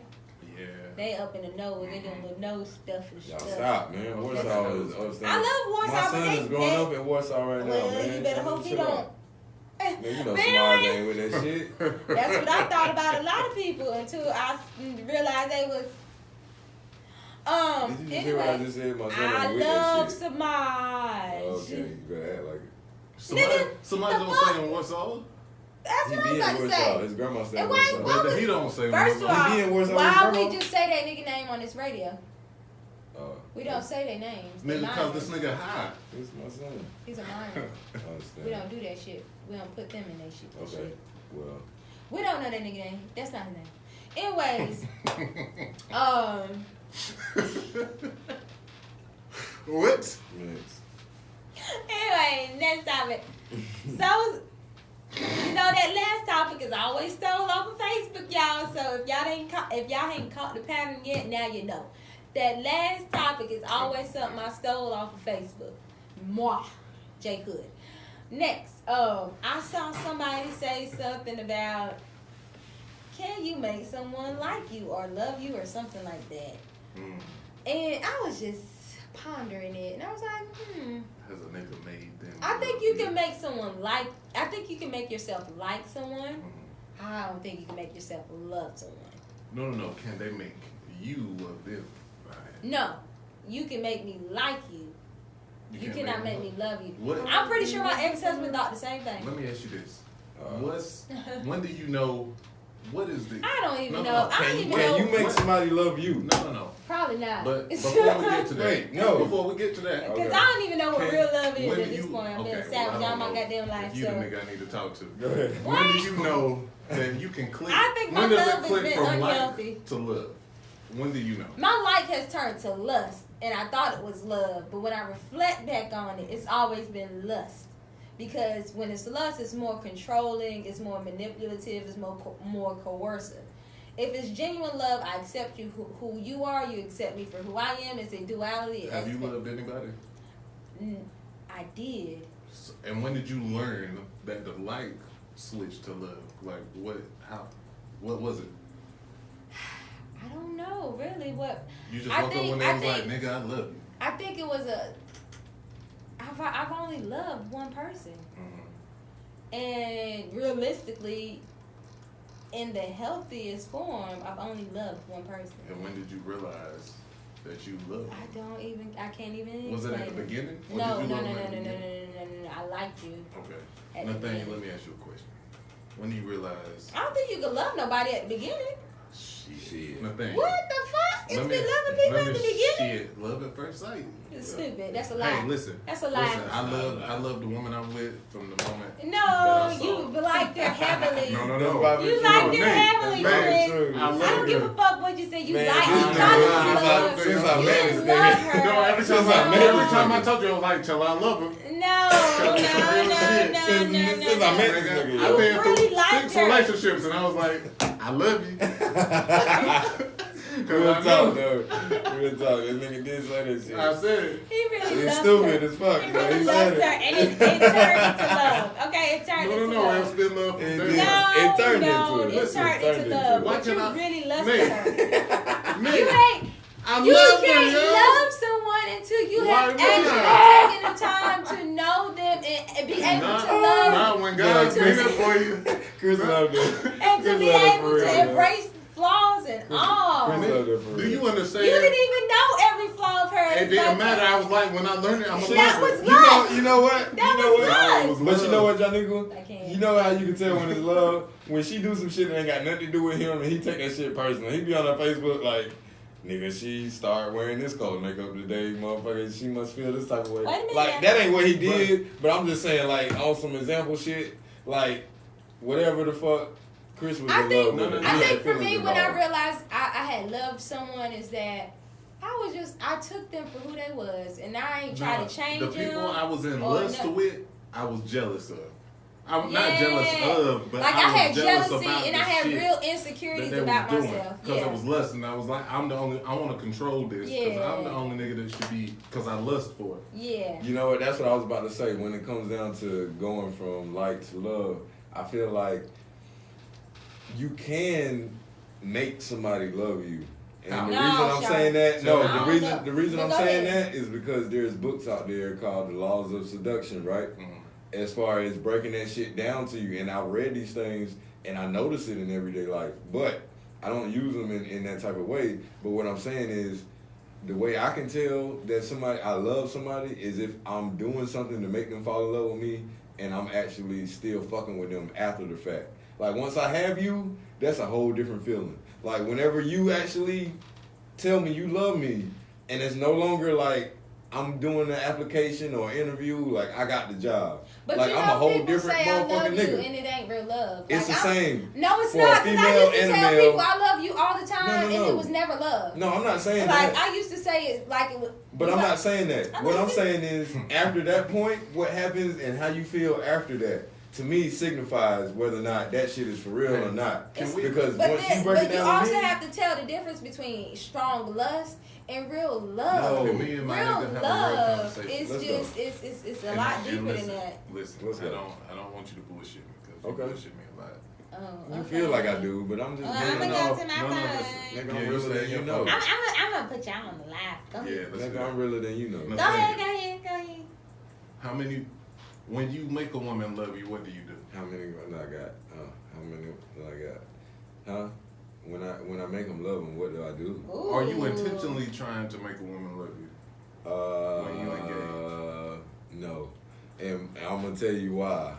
they up in the nose. They doing little nose stuff and Y'all stuff. stop, man. Warsaw is upstanding. I love Warsaw, My but son they, is growing up in Warsaw right now, well, man. you better hope he Chill don't. out. Man, you know But Samaj anyway, ain't with that shit. that's what I thought about a lot of people until I realized they was. Did you just hear what I Anyway, just said? My son I ain't with love that shit. Samaj. Okay, you better act like it. Somebody the don't fuck? say in Warsaw. That's He what be I'm in about to Warsaw. say. His grandma stayed in And why- Warsaw. But he don't say First of Warsaw. all, He be in Warsaw with why his we grandma? just say that nigga name on this radio? We don't yeah. say their names. Nigga, They're cause this minors. nigga high. This is my son. He's a minor. I understand. We don't do that shit. We don't put them in that shit. That Okay, shit. well. We don't know that nigga name. That's not his name. Anyways, What? Next. anyway, next topic. So, you know that last topic is always stole off of Facebook, y'all. So if y'all ain't caught the pattern yet, now you know. That last topic is always something I stole off of Facebook. Moi, J Hood. Next, I saw somebody say something about, can you make someone like you or love you or something like that? Mm. And I was just pondering it, and I was like, Has a nigga made them? I think you can make someone like. I think you can make yourself like someone. Mhm. I don't think you can make yourself love someone. No. Can they make you love them? Right. No, you can make me like you. You can't cannot make them me love you. What? I'm pretty sure my ex-husband thought the same thing. Let me ask you this: when do you know? What is the? I don't even No, know. no. I don't even know. Can you make What? somebody love you? No. Probably not. But before we get to that, Wait, no. Before we get to that, Because Okay. I don't even know what Can- real love is when at do this you- point. I'm being okay, savage well, I all don't my know goddamn life. if you So the nigga I need to talk to. Go ahead. When do you know that you can click? I think my when does love it has click been from unhealthy. like to love? When do you know? my like has turned to lust, and I thought it was love, but when I reflect back on it, it's always been lust. Because when it's lust, it's more controlling, it's more manipulative, it's more coercive. If it's genuine love, I accept you who you are, you accept me for who I am. It's a duality. Have you loved anybody? I did. And when did you learn that the like switched to love? Like what? How? What was it? I don't know really what. You just I woke up think- one day I and was like, think- "Nigga, I love you." I think it was I've only loved one person. Mhm. And realistically, in the healthiest form, I've only loved one person. And when did you realize that you loved? I can't even Was it explain at the beginning? Or No, did you no, love no, them no, at no, the no, no, beginning? no, I liked you. Okay. At the Nathaniel, beginning. let me ask you a question. When do you realize? I don't think you can love nobody at the beginning. Shit. Nathaniel. What the fuck? It's let been me- loving people let at me- the beginning? Shit, love at first sight. It's stupid. That's a lie. Hey, listen. That's a lie. Listen, I love the woman I'm with from the moment. that No, I saw you her. liked her heavily. No. You liked her heavily, Nate, Chris. I I love don't give her. a fuck what you say. You Man, liked this her. is You thought since it was love. since I You met this love nigga. her. No, every time I told you, I was like, till I love her. No. Since I met this nigga, I've yo. been really through liked 6 her. relationships, and I was like, I love you. Real I talk, know. though. Real talk. This nigga did say that shit. I said it. He really He's loves stupid her. as fuck, He bro. really He loves said her, it. and it turned into love. Okay, it turned into No, love. it's been love from It day did. one. No, It turned no, into it. it Listen, turned it turned into into love. it. Why But you can I- really love Nate. her. Man, You ain't. I You love her, can't yo. love someone until you Why have not? actually taken the time to know them and be able to love Not when God's to- been there for you. Chris loved it. and to Chris be loved it able for real, to yo. embrace flaws and all. Chris loved it for Do real. you understand? You didn't even know every flaw of hers. It didn't matter. I was like, when I learned it, I'm a That lover. was love. You know what? That you know was what? love. But you know what, Janiqua? I can't. You know how you can tell when it's love? When she do some shit that ain't got nothing to do with him and he take that shit personal. He be on her Facebook like, nigga, she start wearing this color makeup today, motherfucker. She must feel this type of way. Wait a minute. Like, that ain't what he did, but I'm just saying, like, on some example shit, like, whatever the fuck. Chris was I in think love No, with no, her. no. I You think had for me feelings when I involved. realized I had loved someone is that I took them for who they was, and I ain't try Nah, to change the them. people I was in or lust no- with, I was jealous of. I'm not Yeah. jealous of, but like I was had jealous jealousy about and the I had shit real that insecurities they about was doing. myself. Because Yeah. I was lusting. I was like, I'm the only. I want to control this because Yeah. I'm the only nigga that should be. Because I lust for it. Yeah. You know what? That's what I was about to say. When it comes down to going from like to love, I feel like you can make somebody love you. And the No, reason I'm Sean. saying that, no, I the don't know. reason But I'm go saying ahead. that is because there's books out there called The Laws of Seduction, right? Mhm. As far as breaking that shit down to you. And I read these things and I notice it in everyday life. But I don't use them in that type of way. But what I'm saying is the way I can tell that I love somebody is if I'm doing something to make them fall in love with me and I'm actually still fucking with them after the fact. Like once I have you, that's a whole different feeling. Like whenever you actually tell me you love me and it's no longer like I'm doing an application or interview, like I got the job. But like you know, I'm a whole people different say I love motherfucking you nigga. and it ain't real love. It's Like, the same. No, it's for a not. Because I female used to and a tell male. people I love you all the time, No, and no. it was never love. No, I'm not saying Like that. I used to say it like it was. But I'm not saying that. I What love I'm you. saying is, after that point, what happens and how you feel after that, to me, signifies whether or not that shit is for real or not. Can we- Because But once then, you break but it you down also to me, have to tell the difference between strong lust and real love. No. Can me and my Real nigga have a real love conversation? is Let's just go. it's a And- lot and deeper listen, than that. Listen, Let's go. I don't want you to bullshit me because you Okay. bullshit me a lot. Oh, you okay. feel like I do, but I'm just I'ma being go honest. to my no, phone. listen. Nigga, Yeah, I'm you realer say than you your know. phone. I'm gonna put y'all on the live. Go Yeah, ahead. let's Nigga, go. I'm realer than you know. No. Go ahead. How many? When you make a woman love you, what do you do? How many I got? How many do I got? Huh? When I make them love them, what do I do? Ooh. Are you intentionally trying to make a woman love you? When you No. And I'm gonna tell you why.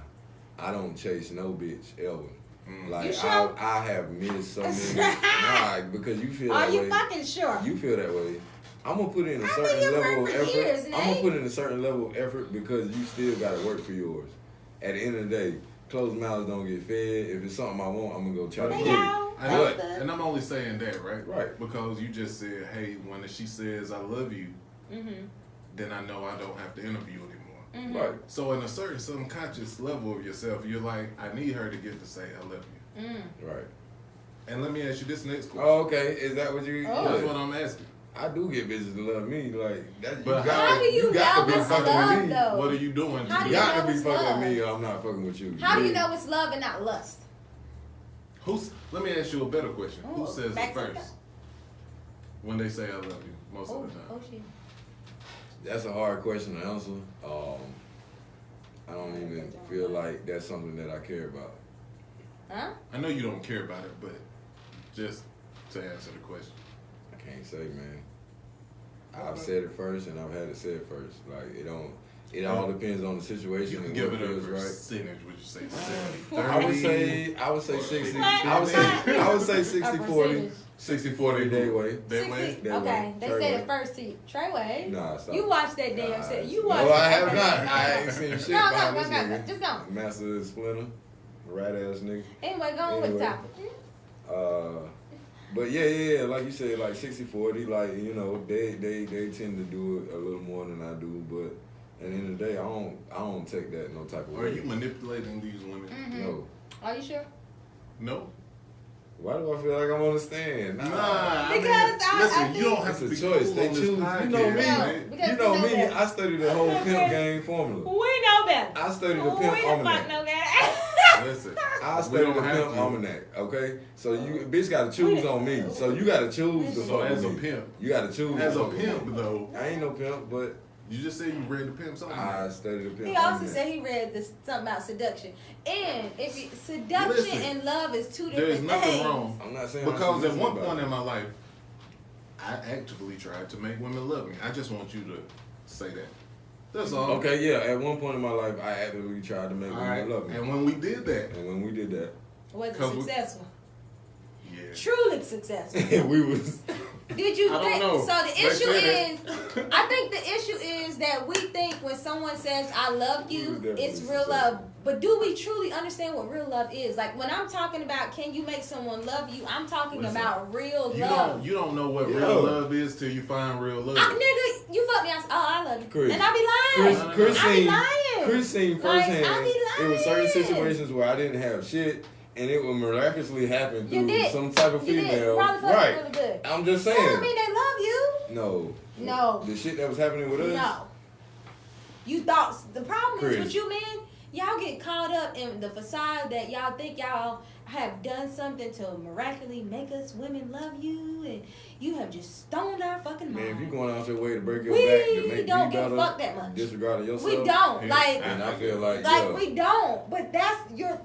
I don't chase no bitch ever. Mm. Like You sure? I have missed so many. Nah, because you feel Are that you way. fucking sure? You feel that way. I'm gonna put in a I've certain been your level of friend for years, effort. I'm gonna Nate. put in a certain level of effort because you still gotta work for yours. At the end of the day, closed mouths don't get fed. If it's something I want, I'm gonna go try to Hey, get it. y'all. But- And I'm only saying that, right? Right. Because you just said, hey, when she says I love you, Mhm. then I know I don't have to interview anymore. Mhm. Right. So in a certain subconscious level of yourself, you're like, I need her to get to say I love you. Mm. Right. And let me ask you this next question. Oh, okay. Is that what you? Oh. That's Yeah. what I'm asking. I do get bitches to love me. Like that. But How do you got know to be it's fucking love, with me. though? What are you doing? How do You you got know to be it's fucking love? with me, or I'm not fucking with you. How do you Yeah. know it's love and not lust? Let me ask you a better question. Ooh, Who says back it to the first? When they say I love you, most Oh, of the time. oh shit. That's a hard question to answer. I don't even feel like that's something that I care about. Huh? I know you don't care about it, but just to answer the question. I can't say, man. I've said it first, and I've had it said first. Like it don't. It all depends on the If situation you can and give what it a feels right. percentage, would you say 70, I would 30? say 60. What? I would say A 60 40. percentage. 60-40 That way. That way? 60. That Okay, way. they Trey said way. it first to you. Treyway. Nah, stop. You watched that damn Nah, set. You no, watched I it. have Okay. not. I ain't seen shit No, behind no, this no, nigga. just don't. Master Splinter, rat ass nigga. Anyway, go on with the Anyway. topic. But yeah, like you said, like 60-40, like, you know, they tend to do it a little more than I do, but at the end of the day, I don't take that no type of way. Are you manipulating these women? Mhm. No. Are you sure? No. Why do I feel like I'm on the stand? Nah. Because I listen, you think- don't have It's to a be choice. cool They on this choose. You podcast, know me. man. Because You know we know me. better. I studied the whole pimp game formula. We know better. I studied the We pimp the fuck almanac. know better. Listen, I we studied don't the have pimp to. almanac. Okay, so you bitch got to choose on me. So you got to choose to So fuck as a with me. pimp, You got to choose. as to a fuck with me. pimp though, I ain't no pimp, but you just said you read the pimp something. I studied the pimp. He also almanac. said he read this something about seduction. And if you, seduction Listen, and love is two There's different nothing things. wrong. I'm not saying I'm Because at submissive one about point it. in my life, I actively tried to make women love me. I just want you to say that. That's all. Okay, yeah. At one point in my life, I actively tried to make All women right. love me, And when we did that, and when we did that, Was it 'Cause we- successful? Yeah. truly successful? we was. Did you I don't think? know. So the Let's issue say is, I think the issue is that we think when someone says "I love We you," was definitely it's real successful. love. But do we truly understand what real love is? Like when I'm talking about, can you make someone love you? I'm talking Listen, about real You love. don't know what Yeah. real love is till you find real love. Nigga, you fuck me. I love you, Chris. and I be lying. Chris I be seen, lying. Chris seen Like, firsthand. I be It was certain lying. situations where I didn't have shit, and it would miraculously happen You through did. some type of You did. female. Probably fucked Right. really good. I'm just That saying. don't mean they love you. No. No. The shit that was happening with us. No. You thought the problem is Chris. with you men, y'all get caught up in the facade that y'all think y'all have done something to miraculously make us women love you, and you have just stoned our fucking Man, mind. if you going out your way to break your We back to make don't me give a better, fuck that much. disregarding yourself. We don't. Yeah. Like, And I feel like, like yeah. we don't. But that's your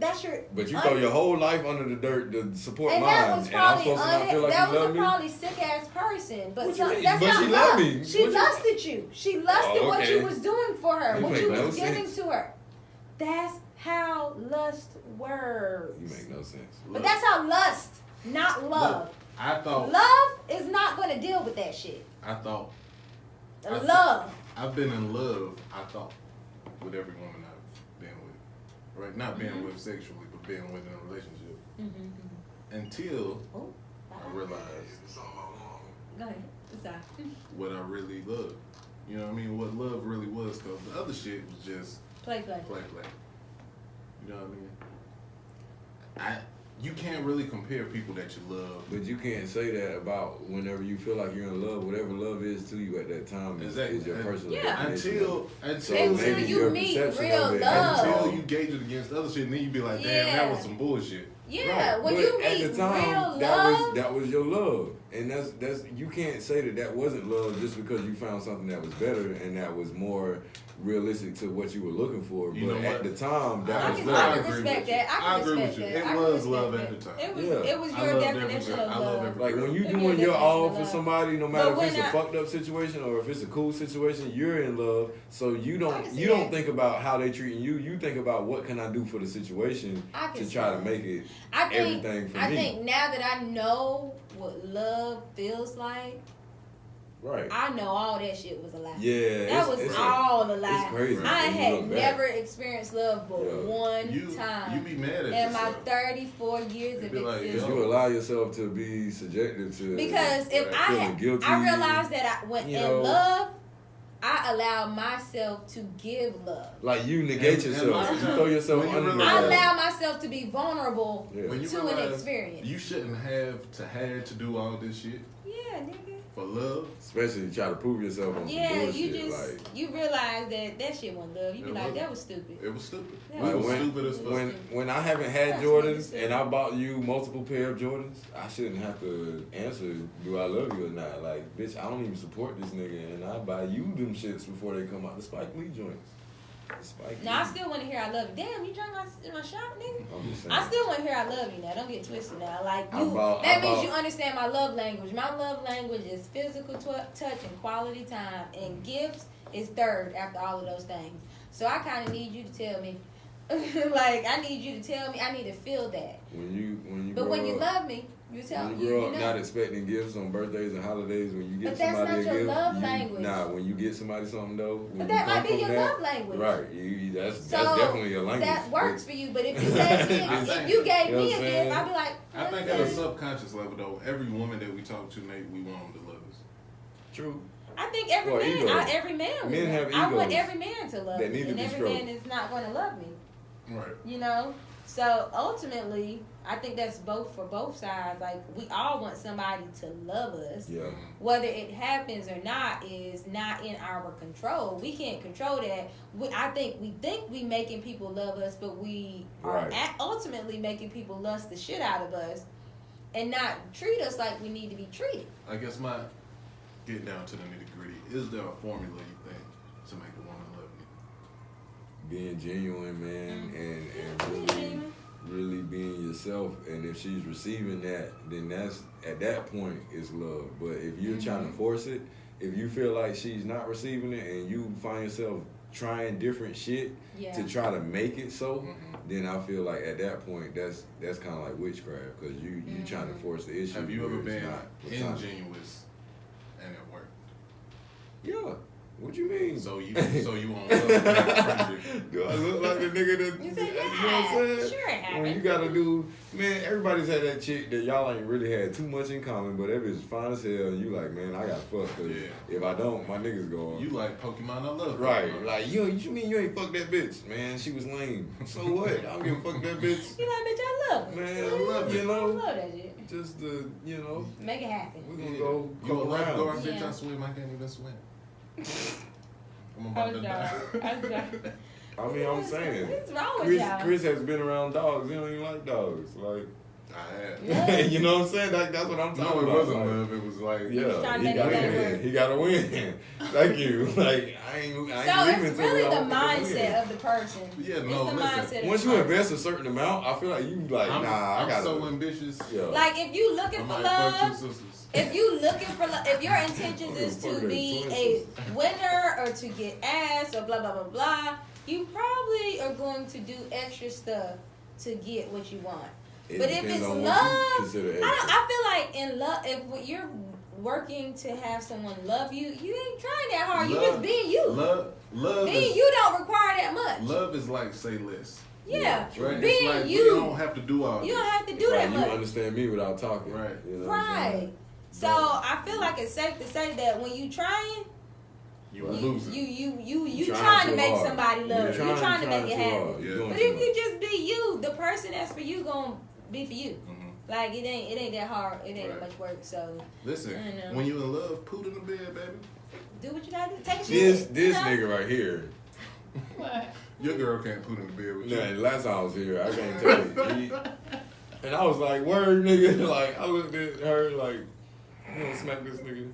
But you throw your whole life under the dirt to support and mine, that was and I'm probably supposed to not feel like that you was love a me? probably sick ass person. But What some, you mean? that's But not she love. loved me. She What you- lusted you. She lusted Oh, what okay. you was doing for her, You what make you no was giving sense. to her. That's how lust works. You make no sense. But that's how lust, not love. I thought. Love is not going to deal with that shit. I thought. Love. I've been in love. I thought with every woman I've been with, right? Not being with sexually, but being with in a relationship. Until Oh, I realized go ahead. Sorry. what I really loved. You know what I mean? What love really was, because the other shit was just Play. play. You know what I mean? You can't really compare people that you love. But you can't say that about whenever you feel like you're in love. Whatever love is to you at that time is your personal Yeah. definition. Until Until maybe you your meet perception real of it love. until you gauge it against other shit, and then you be like, damn, that was some bullshit. Yeah, Right. when But you at meet the time, real that love. that was your love, and that's you can't say that wasn't love just because you found something that was better and that was more realistic to what you were looking for. You But know at what? the time, that I was can, love. I I can agree respect with you. that. I I can agree respect with you. that. It I can was respect love that. at the time. It was. Yeah. It was I your love definition every of girl. I love love. every Like when you Give me doing a your definition all of for love. somebody, no matter But if it's when a I- fucked up situation or if it's a cool situation, you're in love. So you I don't can see you don't that. think about how they treating you. You think about what can I do for the situation I can to see try to that. make it I think. everything for I me. think now that I know what love feels like, right. I know all that shit was a lie. Yeah, That was all a lie. It's crazy. I when you had look back. never experienced love but Yeah. one You time be mad at in my yourself. 34 years You of be like, Because existence. you allow yourself to be subjected to Because if I feeling had, guilty. I realized that when you in know. love, I allow myself to give love. like you negate And yourself. lots of You times throw yourself when you under the realize- I bus. allow myself to be vulnerable Yeah. When you to an realize experience. you shouldn't have to do all this shit Yeah, nigga. for love. Especially try to prove yourself on Yeah, some bullshit. you just like, you realize that shit wasn't love. You be It like, wasn't. that was stupid. It was stupid. Yeah. We Like was when, stupid as fuck. when I haven't had That's Jordans what and I bought you multiple pair of Jordans, I shouldn't have to answer, do I love you or not? Like, bitch, I don't even support this nigga and I buy you them shits before they come out. The Spike Lee joints. Spike Now I Lee. still want to hear I love you. Damn, you drank my shot, nigga. I'm just saying. I still want to hear I love you now. Don't get twisted now. Like I you, bought- that I means bought- you understand my love language. My love language is physical touch and quality time, and gifts is third after all of those things. So I kind of need you to tell me, like I need you to tell me. I need to feel that. When you But grow when you up, love me, you tell when me. you grow You up know. not expecting gifts on birthdays and holidays, when you get But that's somebody not a your gift, love you, language. nah, when you get somebody something though, when But you that come might be from your that, love language. right? That's So definitely a language. that works But- for you. But if you gave me, I if think- you gave You know me what a I'm gift, saying? I'd be like, I think "Look, at a man." subconscious level though, every woman that we talk to, Nate, we want them to love us. True. I think every Well, man, egos. every man, would. Men have I want egos every man to love that me, need to and be every stroked. man is not going to love me. Right. You know, so ultimately, I think that's both for both sides. Like we all want somebody to love us. Yeah. Whether it happens or not is not in our control. We can't control that. I think we making people love us, but we are Right. ultimately making people lust the shit out of us, and not treat us like we need to be treated. I guess my getting down to the nitty gritty, is there a formula you think to make a woman love you? Being genuine, man, and Genuine. really being yourself. And if she's receiving that, then that's at that point is love. But if you're trying to force it, if you feel like she's not receiving it and you find yourself trying different shit Yeah. to try to make it so, then I feel like at that point that's kind of like witchcraft because you trying to force the issue. Have you ever where it's been not platonic. ingenuous and it worked? Yeah. What you mean? So you won't love that friendship. Do I look like the nigga that You said, you know what yeah, I'm saying? sure it When happened. you gotta do, man, everybody's had that chick that y'all ain't really had too much in common, but that bitch fine as hell, and you like, man, I gotta fuck, cause Yeah. if I don't, my niggas going. You like Pokemon, I love Right, Pokemon. like you mean you ain't fuck that bitch, man? She was lame. So what? I don't give a fuck that bitch. You like, bitch, I love it. Man, I love it. You I know, love that shit. just the Make it happen. we're gonna Yeah. go You a lifeguard, around. bitch, Yeah. I swim, I can't even swim. I'm I about was to joking. die. I was joking. I mean, I'm saying, What's wrong with Chris, y'all? Chris has been around dogs. He don't even like dogs. Like, I Yeah. had. you know what I'm saying? That's what I'm talking No, it about. wasn't like, love. It was like, Yeah, trying to he make got to it win. work. He got to win. Thank you. Like I ain't So leaving it's till really we the all fucking win. mindset of the person. Yeah, It's no, the listen. mindset of Once the you person. invest a certain amount, I feel like you like I'm, nah. I I'm gotta. so ambitious. Yeah. Like if you looking I for might fuck two love, sisters. if you looking for love, if your intentions is Fuck to that, be twin a sisters. winner or to get ass or blah blah blah blah, you probably are going to do extra stuff to get what you want. It But if depends it's on what love, you consider extra. I feel like in love, if you're working to have someone love you, you ain't trying that hard. You Love- just being you. Love Being is, you don't require that much. love is like say less. Yeah, Right? being It's like you, we don't have to do all you don't this. have to do Like, that you much. understand me without talking. Right. You know what I'm Right. saying? So I feel like it's safe to say that when you trying, You Right. losing. you Trying trying to too make hard. somebody love you. You trying to make it too hard. happen. You're doing But too if you much. just be you, the person that's for you gonna be for you. Mhm. Like it ain't that hard. It ain't Right. that much work. So Listen, I know. when you in love, put in the bed, baby. do what you gotta do. Take a This shit. this you know? nigga right here. What? Your girl can't put in the bed with you. Nah, last time I was here, I can't tell you. And I was like, word nigga. Like I looked at her like, you gonna smack this nigga.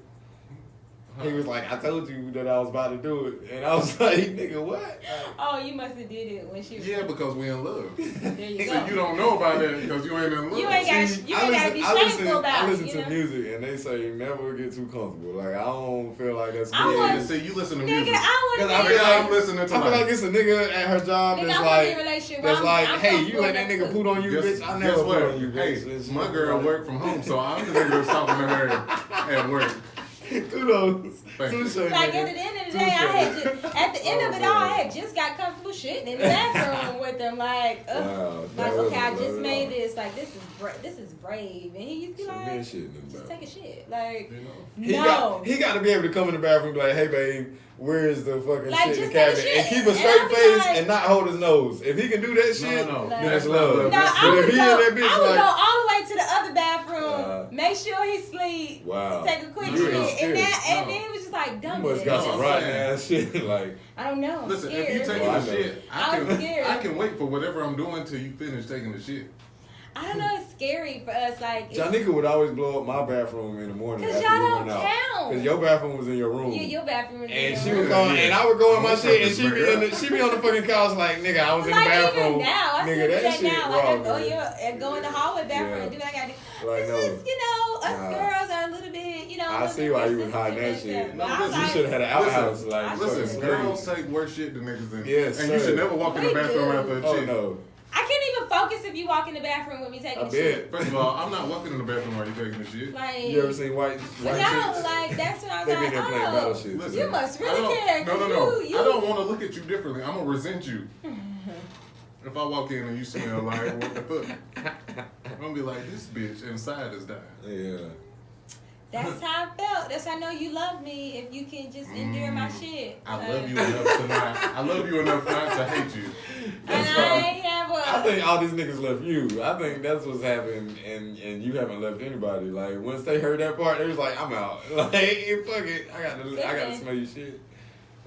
He was like, I told you that I was about to do it. And I was like, nigga, what? Oh, you must have did it when she was. Yeah, because we in love. There you So go. you don't know about that because you ain't in love. You ain't got- See, you ain't gotta be shameful about I it, listen you to know? music and they say never get too comfortable. Like I don't feel like that's I good. Yeah, want- see, you listen to Nigga, music. I want 'Cause to I be. feel like- I'm listening to I feel like it's a nigga at her job Nigga, that's I want to like, be in a relationship. that's like, I'm hey, you comfortable let that with nigga poot on you, Guess- bitch. I guess never what? put on you, bitch. Hey, And she my was girl like, work from home, so I'm the nigga that's talking to her at work. Kudos. Thank you. Touche, Like nigga. at the end of the day, I had just, at the end of it all, I Oh, had just got comfortable shitting in the bathroom with them. Like, Wow, like that okay, I wasn't just love made at all. this. Like this is brave, and he used to be Some like, good shit in the just bathroom. take a shit. Like, You know? no. He got to be able to come in the bathroom and be like, hey, babe, where's the fucking Like, shit in just the take a cabinet? shit. And keep a And straight I'll be face like- and not hold his nose. If he can do that shit, no. then it's No, love. not No, love. I But would if he go. in that bitch I would like, go all the way to the other bathroom, make sure he sleep, wow. take a quick You shit, ain't and scared. that, and No. then it was just like You dumb. must got No, some I'm rotten saying- ass shit. Like, I don't know. I'm Listen, scared. if you taking Well, I a know. shit, I was scared. I can wait for whatever I'm doing till you finish taking the shit. I don't know. It's scary for us. Like, it's, Janika would always blow up my bathroom in the morning. 'cause after y'all we don't went out. count. Because your bathroom was in your room. Yeah, your bathroom is And in she your would room. go, and I would go in my I'm shit, and fucking she be on the fucking couch like, nigga, I was in the Like bathroom. even now, I nigga, still do that that shit now. Like raw, I go, man. go in the hallway bathroom Yeah. and do what I gotta do. Like, It's no. just, you know, us Nah. girls are a little bit, you know. a I little see bit why you more was hiding that sensitive shit. and No, stuff. But I was You like, should have had an outhouse. Listen, Like, I fucking Listen, should've. crazy. girls take worse shit than niggas in. Yes, and you sir. should never walk in the We bathroom do. after a Oh, chick. no. I can't even focus if you walk in the bathroom with me taking I a shit. bet. First of all, I'm not walking in the bathroom while you taking the shit. Like, You ever seen white but chicks? no, like that's what I was They like. been there playing Oh, battleship. Listen, you must I really don't- care. No, 'cause no, no. You, I don't want to look at you differently. I'm gonna resent you. If I walk in and you smell like what the fuck, I'm gonna be like, this bitch inside is dying. Yeah. That's how I felt. That's how I know you love me if you can just endure my shit. I Like, love you enough to not. I love you enough not to hate you. And That's I all. ain't have a. I think all these niggas left you. I think that's what's happened, and you haven't left anybody. Like once they heard that part, they was like, "I'm out." Like, hey, fuck it, I got to smell your shit.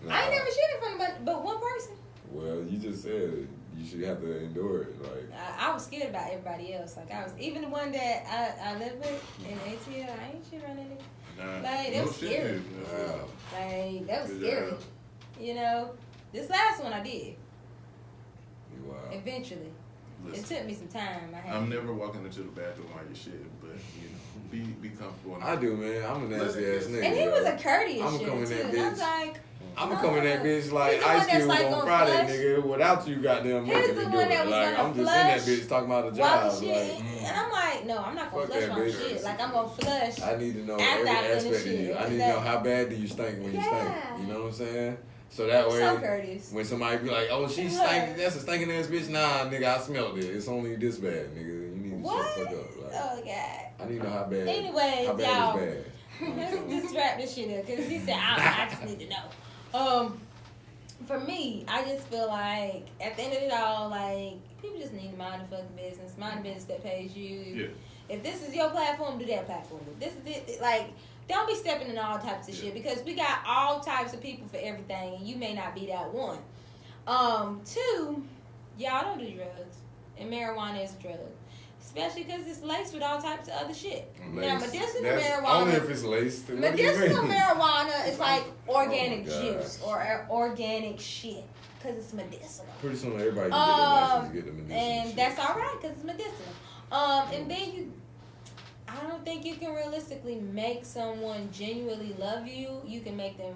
Nah. I ain't never shit in front of but one person. Well, you just said you should have to endure it. Like, I was scared about everybody else. Like I was even the one that I lived with in ATL. I ain't shit around that nigga. Like that was shit, scary. dude. wow. Like that was Good scary. job. You know, this last one I did Wow. eventually. It took me some time. I'm never walking into the bathroom while you're shitting, but be comfortable. I do, man. I'm a nasty ass nigga. And he was a courteous I'm shit coming too. that And I bitch. was like, I'm gonna come in that bitch like He's the one Ice that's Cube like on gonna Friday, flush. nigga, without you goddamn He's making the me do one it. that was Like, gonna I'm just in that flush bitch talking about the while job. shit. Like, And I'm like, no, I'm not gonna Fuck flush that my bitch. shit. Like I'm gonna flush. I need to know After every I finish aspect of shit. you. I need to know how bad do you stink when you stink. Yeah. You know what I'm saying? So that way, So courteous. when somebody be like, "Oh, she stank. That's a stinking ass bitch." Nah, nigga, I smelled it. It's only this bad, nigga. You need to What? shut the fuck up. Like, Oh god. I need to know how bad. Anyways, how bad y'all. is bad. Let's just wrap this shit up because he said I just need to know. For me, I just feel like at the end of it all, like people just need to mind the fucking business, mind the business that pays you. Yeah. If this is your platform, do that platform. If this is it, like don't be stepping in all types of shit because we got all types of people for everything, and you may not be that one. 2, y'all don't do drugs, and marijuana is a drug. Especially because it's laced with all types of other shit. Now, medicinal marijuana. Only if it's laced. What do you Medicinal mean? marijuana is like organic Oh my juice or organic shit because it's medicinal. Pretty soon everybody can get their license to get the medicinal And shit. that's all right because it's medicinal. And then I don't think you can realistically make someone genuinely love you. You can make them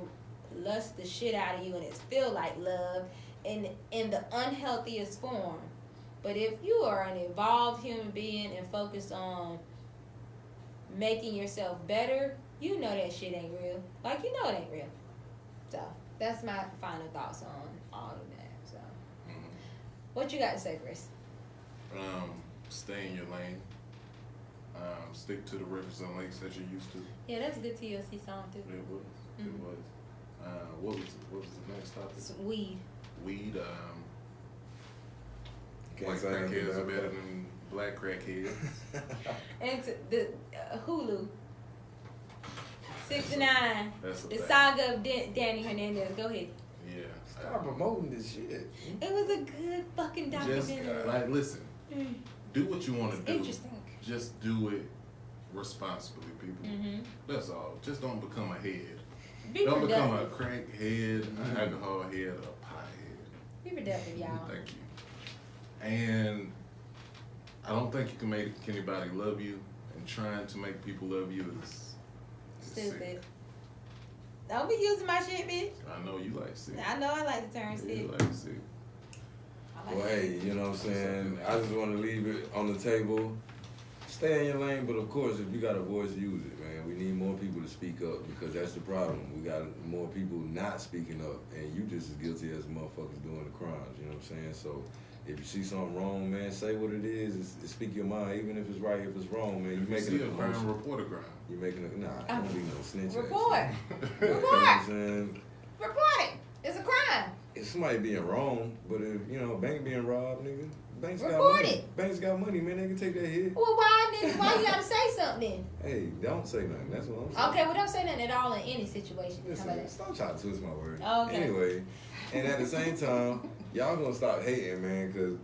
lust the shit out of you and it feel like love in the unhealthiest form. But if you are an evolved human being and focused on making yourself better, you know that shit ain't real. Like, you know it ain't real. So, that's my final thoughts on all of that. So, what you got to say, Chris? Stay in your lane. Stick to the rivers and lakes that you're used to. Yeah, that's a good TLC song, too. It was. Mhm. It was. What was the next topic? It's weed. Weed. Can't White say nothing crackheads are about better that. than black crackheads. And the Hulu. 69. That's a The fact. saga of Danny Hernandez. Go ahead. Yeah. Stop promoting this shit. It was a good fucking Just documentary. like listen, do what you want to do. Interesting. Just do it responsibly, people. Mm-hmm. That's all. Just don't become a head. Be Don't become a productive. crank head, an alcohol head, a pot head. Be productive, y'all. Thank you. And I don't think you can make anybody love you, and trying to make people love you is Stupid. sick. Don't be using my shit, bitch. I know you like sick. I know I like to turn Yeah, sick. you like sick. I like Well, it. hey, you know what I'm saying? I just want to leave it on the table. Stay in your lane, but of course, if you got a voice, use it, man. We need more people to speak up because that's the problem. We got more people not speaking up, and you just as guilty as motherfuckers doing the crimes. You know what I'm saying? So if you see something wrong, man, say what it is. Speak your mind, even if it's right, if it's wrong, man. You If you making see a a crime, commotion. report a crime. You making a don't be no snitch. ass Report. nigga. You know what I'm saying? Report it. It's a crime. If somebody being wrong, but if a bank being robbed, nigga, banks got Report money. it. Banks got money, man. They can take that hit. Well, why you gotta say something Hey, don't say nothing. That's what I'm then? saying. Okay, well, don't say nothing at all in any situation. How about Listen, that? stop trying to twist my word. Oh, okay. Anyway, and at the same time, y'all gonna stop hating, man, because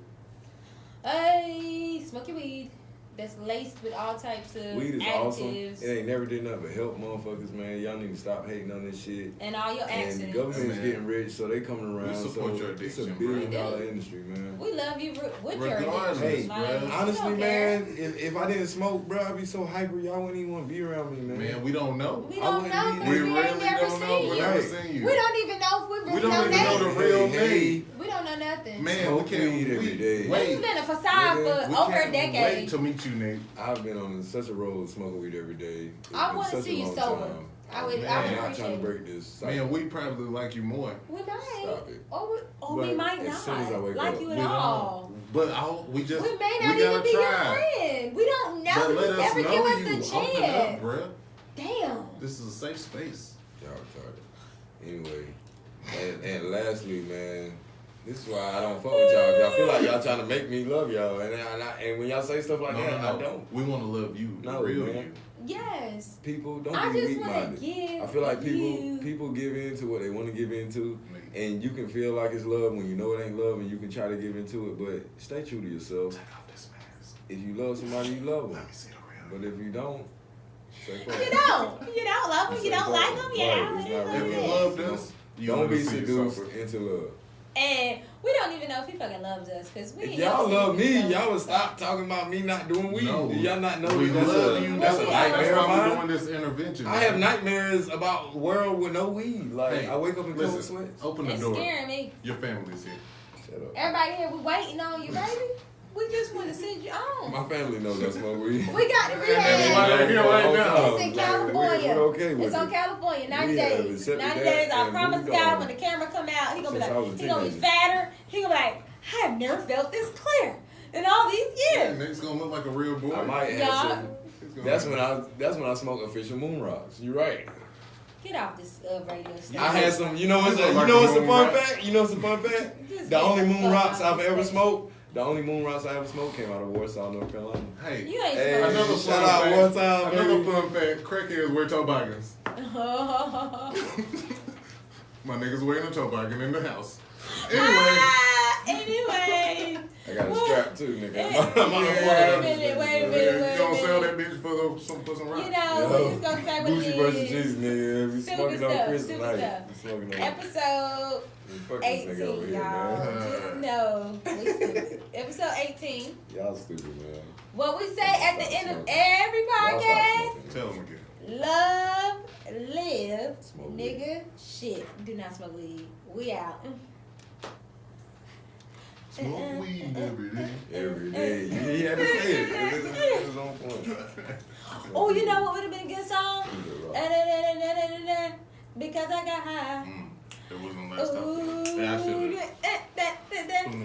Hey, smoke your weed. That's laced with all types of weed is awesome. additives It ain't never did nothing but help motherfuckers, man. Y'all need to stop hating on this shit. and all your And the accidents. government is Man. getting rich, so they coming around. We support so your it's a addiction, $1 bro. billion We do. industry, man. We love you with your Regardless, addiction. Hey, Like, we Honestly, don't care. man, if I didn't smoke, bro, I'd be so hyper. Y'all wouldn't even want to be around me, man. Man, we don't know. We I don't wouldn't know be- because We we, really ain't never don't know. seen We you. never Right. seen you. We don't even know if we really We don't know even know the nothing. real Hey, name. We don't know nothing. Man, Smoke we can't weed every day. This Wait, has been a facade Nigga, for we over a wait decade. to meet you, Nate. I've been on such a road smoking weed every day. It's I been want to such a see you long sober. time. I would Man, I'm appreciate not trying to it. break this cycle. Man, we probably like you more. We might. Stop it. Or we But might as not soon as I wake like up, you We at don't. all. But we just We may not we even gotta be your try. friend. We don't know. But let You us never know give us you. the Open up, chance. bruh. Damn. This is a safe space. Y'all retarded. Anyway, and lastly, man, this is why I don't fuck with y'all. 'Cause I feel like y'all trying to make me love y'all, and when y'all say stuff like that, I don't. We want to love you, the No, real man. you. Yes. People don't I be just weak want minded. to give. I feel like you. people give in to what they want to give into, Me. and you can feel like it's love when you know it ain't love, and you can try to give into it. But stay true to yourself. Take off this mask. If you love somebody, you love them. Let me see the real. But if you don't, say fuck. You don't. You don't love them. You don't like them. Right, Yeah. it's not whatever real If it you is. loved us, you Don't would be have seen seduced yourself. into love. And We don't even know if he fucking loves us because we. If ain't y'all never love seen me, him. y'all would stop talking about me not doing weed. No. Do y'all not know We that's love a, you. that's a Yeah. That's nightmare of why we're mine? doing this intervention. I have nightmares about a world with no weed. Like, Hey, I wake up in cold listen, sweats. open the It's door. scaring me. Your family's here. Shut up. Everybody here, we waiting on you, baby. We just want to send you on. My family knows I smoke weed. We got the that's rehab. why they're here right now. It's in California. We're okay with It's on it. California. 90 We have days. accepted 90 that days. I and promise moved God, on. when the camera come out, he gonna Since I was be a like, he gonna be teenager. fatter. He gonna be like, I've never felt this clear in all these Yeah, years. nigga's gonna look like a real boy. I might Yeah. have some. He's gonna That's look- when I smoke official moon rocks. You're right. Get off this radio station. I had some. You know what's You look like you know a what's the moon fun rock. fact? You know what's the fun fact? Just The get only the moon fuck rocks out I've this ever station. smoked. The only moon rocks I ever smoked came out of Warsaw, North Carolina. Hey, You ain't Hey, supposed another shout fun out fact. one time, Another baby. fun fact: crackheads wear toboggans. My niggas wearing a toboggan in the house. Anyway, Anyway. I got a Well, strap too, nigga. Wait My- a minute, wait a you minute. gonna sell that bitch for some rock? You know, Yo, we just gonna say what Gucci it versus is. Jesus, nigga. We Stupid smoking on stuff, Chris stupid tonight. stuff. We smoking on Episode fuck this nigga over 18, here, y'all. man. Just know. we stupid. Episode 18. Y'all stupid, man. What we say at the end of Smoking. every Y'all stop podcast: smoking. Tell them again. love, live, Smoke nigga, shit. Do not smoke weed. We out. Smoke weed every day. Every day. He had to say it. It was on point. Oh, you know what would have been a good song? Yeah, Because I got high. It wasn't last time. Yeah, I should have. Ooh,